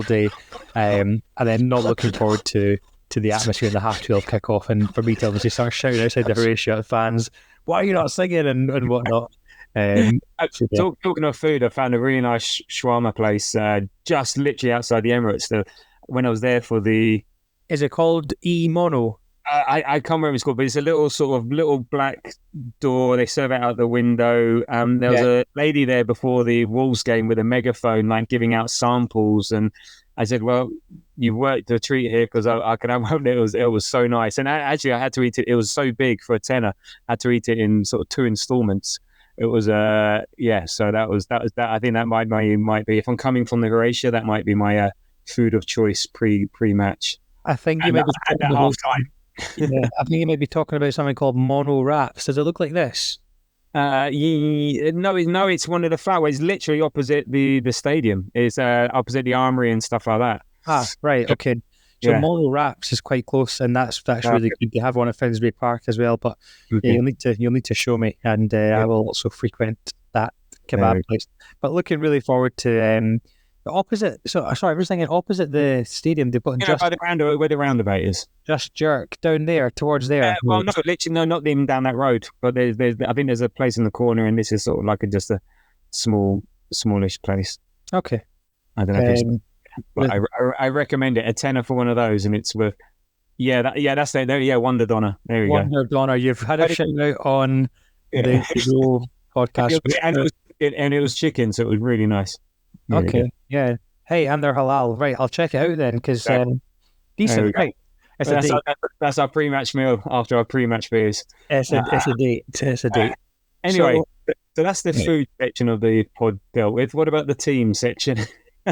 day, and then not looking forward to the atmosphere in the 12:30 kickoff, and for me to obviously start shouting outside the Horatio at fans, why are you not singing and whatnot. Talking of food, I found a really nice shawarma place just literally outside the Emirates. When I was there for the... Is it called E-Mono? I can't remember what it's called, but it's a little black door. They serve it out the window. There was a lady there before the Wolves game with a megaphone, like giving out samples. And I said, "Well, you worked the treat here because I could have one." It was so nice. And actually, I had to eat it. It was so big for a tenner. I had to eat it in sort of 2 installments. It was So that was that. I think that might be, if I'm coming from the Horatio, that might be my food of choice pre-match. I think you may be at half time. Yeah, I think you may be talking about something called mono wraps. Does it look like this? No, it's one of the flowers. It's literally opposite the stadium. It's opposite the armory and stuff like that. Ah, right, okay. So mono wraps is quite close, and that's really good. They have one at Finsbury Park as well. But you'll need to show me, and I will also frequent that kebab place. But looking really forward to the opposite. So sorry, I was thinking opposite the stadium. They put by the roundabout, where the roundabout is. Just Jerk down there towards there. Well, no, literally, no, not even down that road. But there's I think there's a place in the corner, and this is sort of like just a smallish place. Okay. I don't know. But I recommend it. A tenner for one of those, and it's worth. That's there. Yeah, Wonder Donna. There we go. Wonder Donna. You've had a shout out on the Go podcast, and it was chicken, so it was really nice. Okay. Yeah. Hey, and they're halal. Right. I'll check it out then, because decent. Right. That's our pre-match meal after our pre-match beers. It's a date. It's a date. Anyway, so that's the food section of the pod dealt with. What about the team section?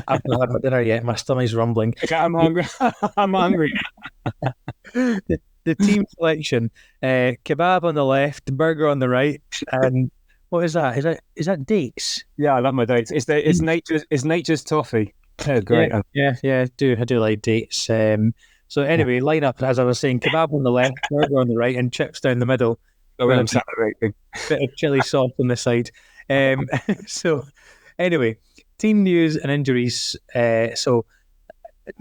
I've not had my dinner yet. My stomach's rumbling. Okay, I'm hungry. I'm hungry. The team selection: kebab on the left, burger on the right, and what is that? Is that dates? Yeah, I love my dates. It's nature's toffee. Oh, great. Yeah. I do like dates. So anyway, line up, as I was saying: kebab on the left, burger on the right, and chips down the middle. Bit of chili sauce on the side. So anyway, team news and injuries. So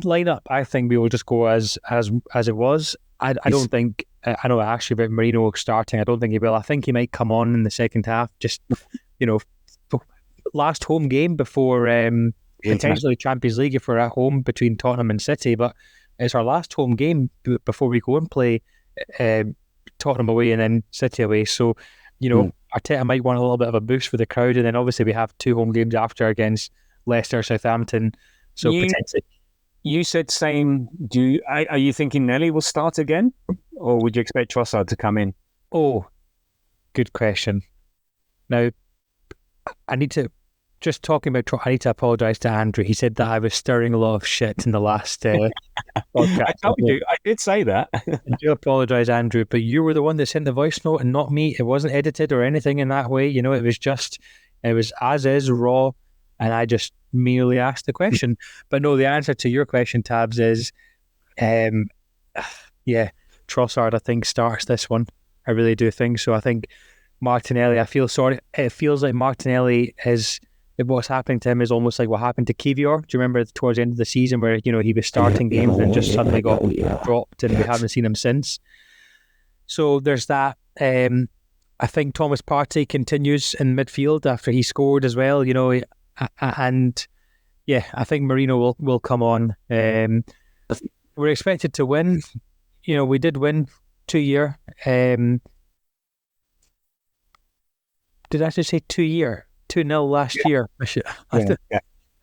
line up, I think we will just go as it was. I don't think. I know actually about Merino starting. I don't think he will. I think he might come on in the second half. Just last home game before potentially Champions League if we're at home between Tottenham and City. But it's our last home game before we go and play Tottenham away and then City away. So Arteta might want a little bit of a boost for the crowd, and then obviously we have 2 home games after against Leicester, Southampton. So potentially. You said same. Are you thinking Nelly will start again, or would you expect Trossard to come in? Oh, good question. Now, I need to apologise to Andrew. He said that I was stirring a lot of shit in the last podcast. I told you, I did say that. I do apologise, Andrew, but you were the one that sent the voice note and not me. It wasn't edited or anything in that way. It was as is, raw, and I just merely asked the question. But no, the answer to your question, Tabs, is Trossard, I think, starts this one. I really do think so. I think Martinelli, I feel sorry. It feels like Martinelli what's happening to him is almost like what happened to Kivior. Do you remember towards the end of the season where, he was starting games and just suddenly got dropped and we haven't seen him since? So there's that. I think Thomas Partey continues in midfield after he scored as well, and I think Merino will come on. we're expected to win. You know, we did win 2-year. Did I just say 2-year? 2-0 last year.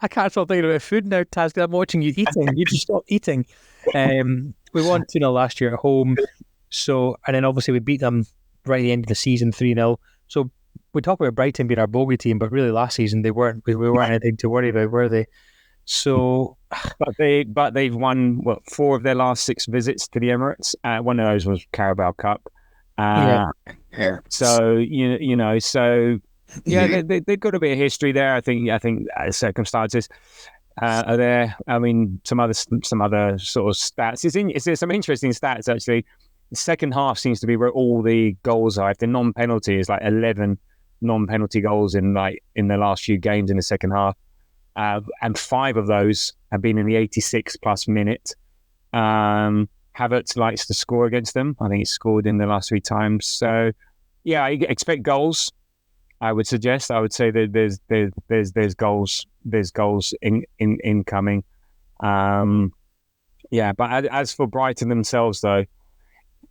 I can't stop thinking about food now, Taz, 'cause I'm watching you eating. You just stop eating. We won 2-0 last year at home. So, and then obviously we beat them right at the end of the season 3-0. So we talk about Brighton being our bogey team, but really last season we weren't anything to worry about, were they? So, but they've won 4 of their last 6 visits to the Emirates. One of those was Carabao Cup. So they've got a bit of history there. I think circumstances are there. I mean, some other sort of stats. There's some interesting stats actually. The second half seems to be where all the goals are. If the non-penalty is like 11 non-penalty goals in the last few games in the second half, and 5 of those have been in the 86 plus minute. Havertz likes to score against them. I think he's scored in the last 3 times. So, yeah, I expect goals. I would say that there's goals incoming. But as for Brighton themselves, though,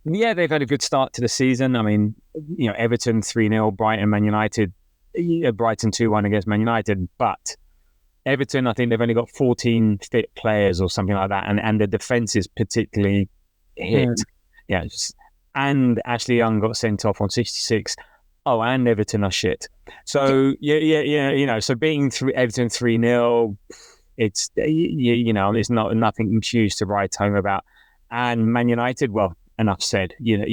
yeah, they've had a good start to the season. I mean, Everton 3-0, Brighton, Man United, Brighton 2-1 against Man United, but Everton, I think they've only got 14 fit players or something like that, and the defence is particularly hit. And Ashley Young got sent off on 66. Oh, and Everton are shit. So so beating Everton 3-0, it's it's nothing huge to write home about. And Man United, well, enough said. If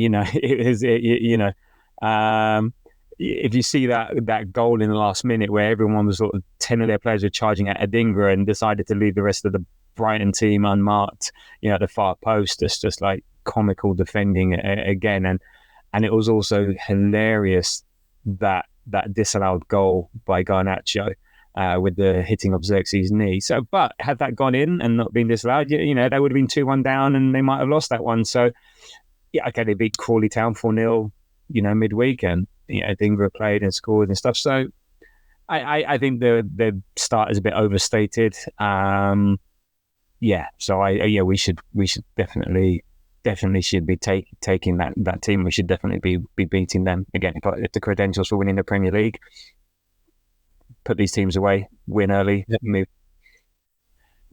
you see that goal in the last minute where everyone was sort of 10 of their players were charging at Adingra and decided to leave the rest of the Brighton team unmarked, at the far post, it's just like comical defending again. And it was also hilarious that disallowed goal by Garnacho with the hitting of Xerxes' knee. So, but had that gone in and not been disallowed, they would have been 2-1 down and they might have lost that one. So, yeah, okay, they beat Crawley Town 4-0, midweek, and Adingra played and scored and stuff. So, I think the start is a bit overstated. So we should definitely should be taking that team. We should definitely be beating them again. If the credentials for winning the Premier League, put these teams away, win early, move.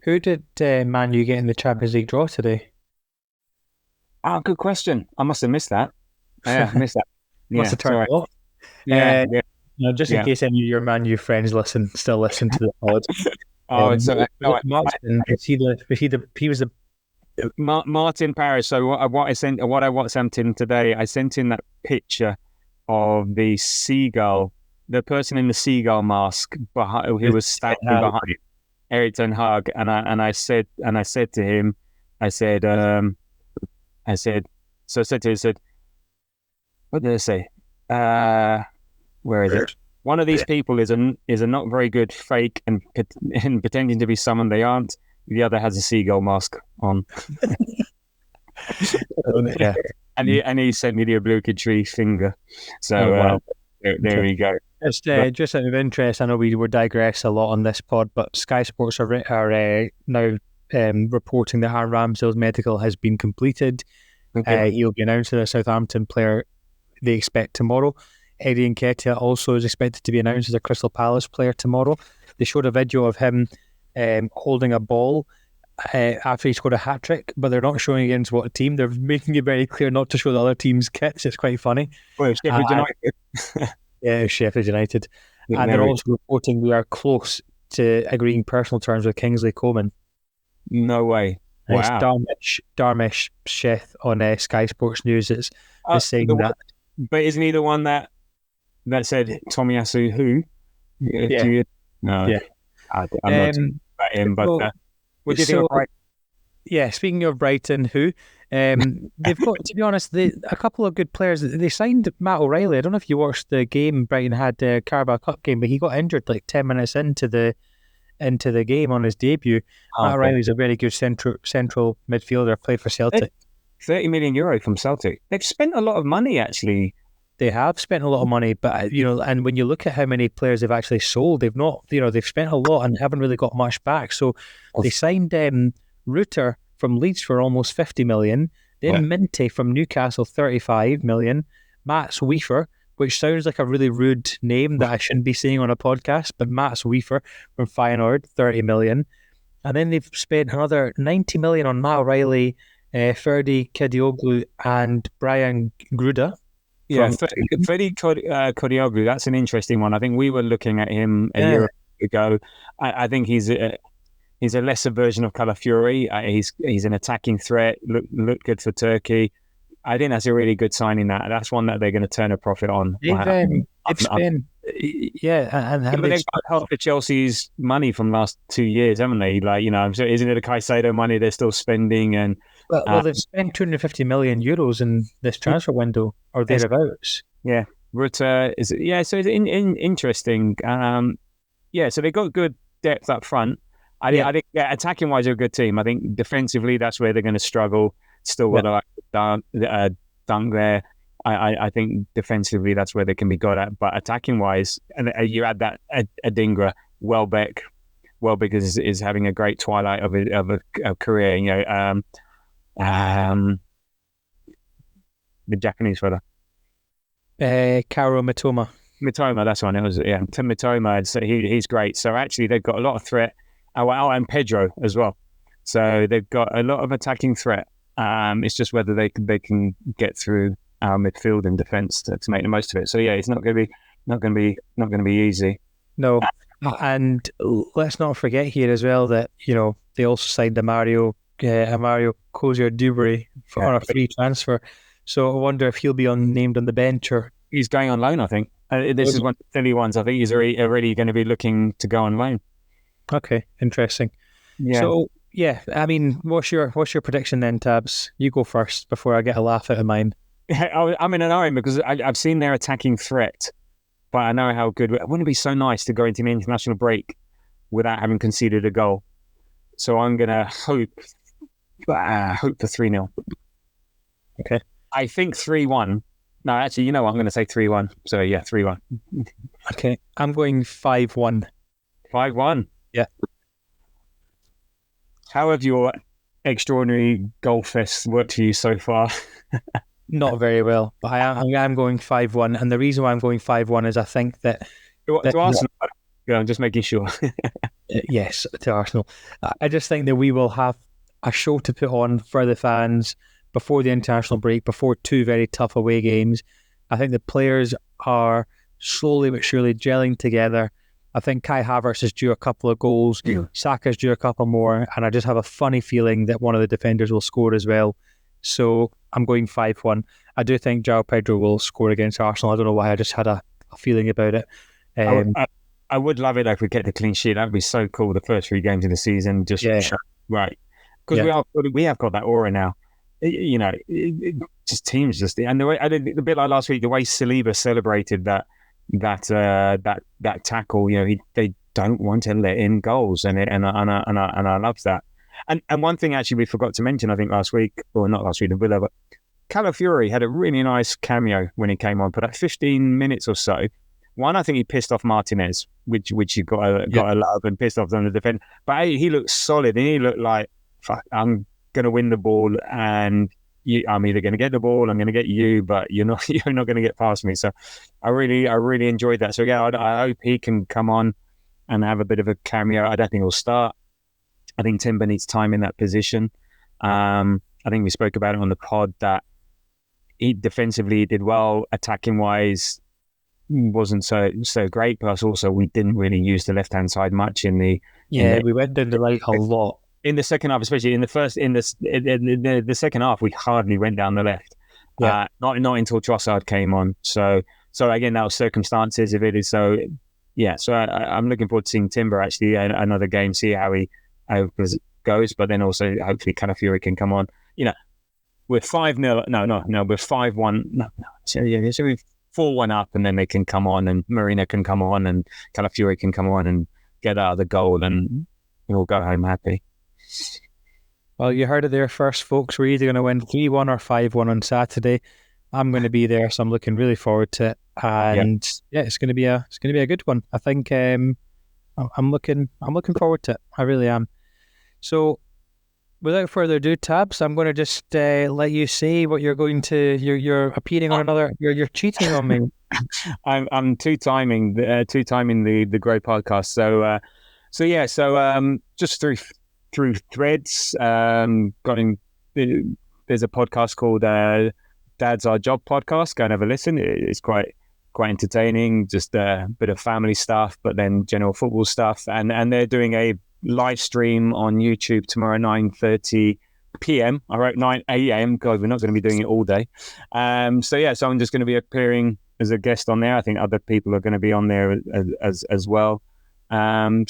Who did Man U get in the Champions League draw today? Oh, good question. I must have missed that. Yeah, I missed that. Must have turned off. Just in case any of your Man U friends still listen to the pod. Martin, he was the Martin Parrish. So what I WhatsApped him today, I sent in that picture of the seagull, the person in the seagull mask who was standing behind Erik ten Hag, and I said to him, what did I say? Where is it? One of these people is a not very good fake and pretending to be someone they aren't. The other has a seagull mask on. And he sent me the obligatory finger. So there we go. Just out of interest, I know we would digress a lot on this pod, but Sky Sports are now reporting that Aaron Ramsdale's medical has been completed. Okay. He'll be announced as a Southampton player they expect tomorrow. Eddie Nketiah also is expected to be announced as a Crystal Palace player tomorrow. They showed a video of him holding a ball after he scored a hat-trick, but they're not showing against what team. They're making it very clear not to show the other team's kits. It's quite funny. Well, Sheffield United. Yeah, Sheffield United. And they're also reporting we are close to agreeing personal terms with Kingsley Coman. No way. Wow. It's Darmish Sheth on Sky Sports News is saying that. But isn't he the one that said Tomiyasu who? Yeah. No. Yeah. I'm not talking about him, but what do you think of Brighton? Yeah, speaking of Brighton, they've got, to be honest, a couple of good players. They signed Matt O'Reilly. I don't know if you watched the game Brighton had, the Carabao Cup game, but he got injured like 10 minutes into the game on his debut. Matt O'Reilly's a very good central midfielder, played for Celtic. 30 million euro from Celtic. They've spent a lot of money, actually. They have spent a lot of money, but and when you look at how many players they've actually sold, they've not, they've spent a lot and haven't really got much back. So they signed Reuter from Leeds for almost 50 million. Then Minty from Newcastle, 35 million. Mats Weaver, which sounds like a really rude name that I shouldn't be saying on a podcast, but Mats Weaver from Feyenoord, 30 million. And then they've spent another 90 million on Matt O'Reilly, Ferdi Kadioglu, and Brian Gruda. Yeah, Ferdi Kadioglu, that's an interesting one. I think we were looking at him a year ago. I think he's a lesser version of Calafiori. He's an attacking threat. Look good for Turkey. I think that's a really good signing. That's one that they're going to turn a profit on. They've spent, and they've got half of Chelsea's money from the last 2 years, haven't they? Like, isn't it the Caicedo money they're still spending? And well, they've spent 250 million euros in this transfer window or thereabouts. Yeah, Rutter is. Yeah, so it's interesting. So they got good depth up front. I think attacking wise, they're a good team. I think defensively, that's where they're going to struggle. Still got Dunk there. I think defensively, that's where they can be good at. But attacking wise, and you add that Adingra, Welbeck is having a great twilight of a career. The Japanese fella, Karo Mitoma, that's one. It was Tim Mitoma. So he's great. So actually, they've got a lot of threat. And Pedro as well. So they've got a lot of attacking threat. It's just whether they can get through our midfield and defence to make the most of it. So it's not going to be easy. No, and let's not forget here as well that they also signed a Mario Cozier-Dubry on a free transfer. So I wonder if he'll be named on the bench or he's going on loan. I think this is one of the silly ones. I think he's already going to be looking to go on loan. Okay, interesting. Yeah. So I mean, what's your prediction then, Tabs? You go first before I get a laugh out of mine. I'm in an iron because I've seen their attacking threat, but I know how good. Wouldn't it be so nice to go into the international break without having conceded a goal? So I'm gonna hope for 3-0. Okay. I think 3-1. No, actually, you know what? I'm going to say 3-1. So 3-1. Okay, I'm going 5-1. 5-1. Yeah. How have your extraordinary goal fests worked for you so far? Not very well, but I'm going 5-1, and the reason why I'm going 5-1 is I think that to Arsenal. Yeah, I'm just making sure. Yes, to Arsenal. I just think that we will have a show to put on for the fans before the international break, before 2 very tough away games. I think the players are slowly but surely gelling together. I think Kai Havertz is due a couple of goals. Yeah. Saka's due a couple more. And I just have a funny feeling that one of the defenders will score as well. So I'm going 5-1. I do think João Pedro will score against Arsenal. I don't know why. I just had a feeling about it. I would love it if we get the clean sheet. That would be so cool. The first 3 games of the season. Right. Because we have got that aura now. Just teams and the way a bit like last week, the way Saliba celebrated that tackle, they don't want to let in goals, and I love that. And one thing actually we forgot to mention, I think last week, or not last week, the Villa, but Calafiori had a really nice cameo when he came on for that 15 minutes or so. One, I think he pissed off Martinez, which he got a love and pissed off on the defense. But he looked solid, and he looked like, fuck, I'm going to win the ball, and I'm either going to get the ball, I'm going to get you, but you're not going to get past me. So I really enjoyed that. So I hope he can come on and have a bit of a cameo. I don't think he'll start. I think Timber needs time in that position. I think we spoke about it on the pod that he defensively did well, attacking wise wasn't so great. Plus also we didn't really use the left hand side much we went down the right a lot. In the second half, especially in the second half, we hardly went down the left. Yeah. Not until Trossard came on. So again, that was circumstances. If it is so, yeah. So I'm looking forward to seeing Timber actually another game, see how it goes. But then also hopefully Calafiori can come on. We're 5-0. No, we're 5-1. No. So we're 4-1 up, and then they can come on, and Merino can come on, and Calafiori can come on and get out of the goal, and we'll go home happy. Well, you heard it there first, folks. We're either going to win 3-1 or 5-1 on Saturday. I'm going to be there, so I'm looking really forward to it. And it's going to be a good one. I think I'm looking forward to it. I really am. So without further ado, Tabs, I'm going to just let you say what you're going to. You're appearing on another. You're cheating on me. I'm two-timing the Grow podcast. Just through Threads, there's a podcast called Dad's Our Job podcast. Go and have a listen. It's quite entertaining. Just a bit of family stuff, but then general football stuff. And they're doing a live stream on YouTube tomorrow, 9:30 p.m. I wrote 9 a.m. God, we're not going to be doing it all day. So I'm just going to be appearing as a guest on there. I think other people are going to be on there as well. So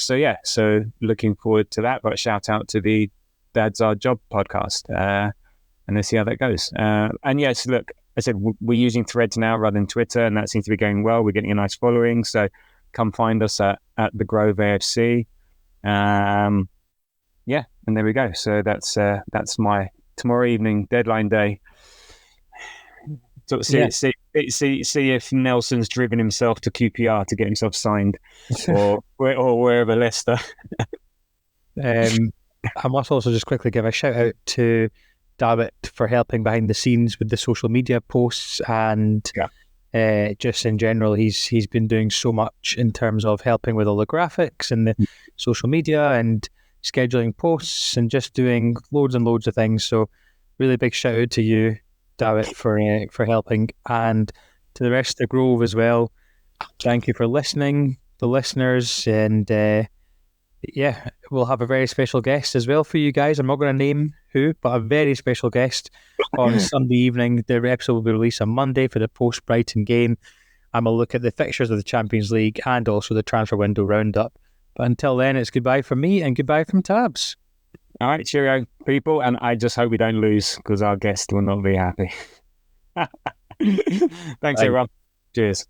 looking forward to that. But shout out to the Dad's Our Job podcast, and let's see how that goes. And yes, look, I said we're using Threads now rather than Twitter, and that seems to be going well. We're getting a nice following, so come find us at the Grove AFC. And there we go. So that's my tomorrow evening deadline day. So see if Nelson's driven himself to QPR to get himself signed, or wherever Leicester. I must also just quickly give a shout out to David for helping behind the scenes with the social media posts and just in general. He's been doing so much in terms of helping with all the graphics and the social media and scheduling posts and just doing loads and loads of things. So really big shout out to you, David, for helping, and to the rest of the Grove as well. Thank you for listening, the listeners, and we'll have a very special guest as well for you guys. I'm not going to name who, but a very special guest on Sunday evening. The episode will be released on Monday for the post-Brighton game. I'm going to look at the fixtures of the Champions League and also the transfer window roundup. But until then, it's goodbye from me and goodbye from Tabs. All right, cheerio, people. And I just hope we don't lose because our guest will not be happy. Thanks, everyone. Cheers.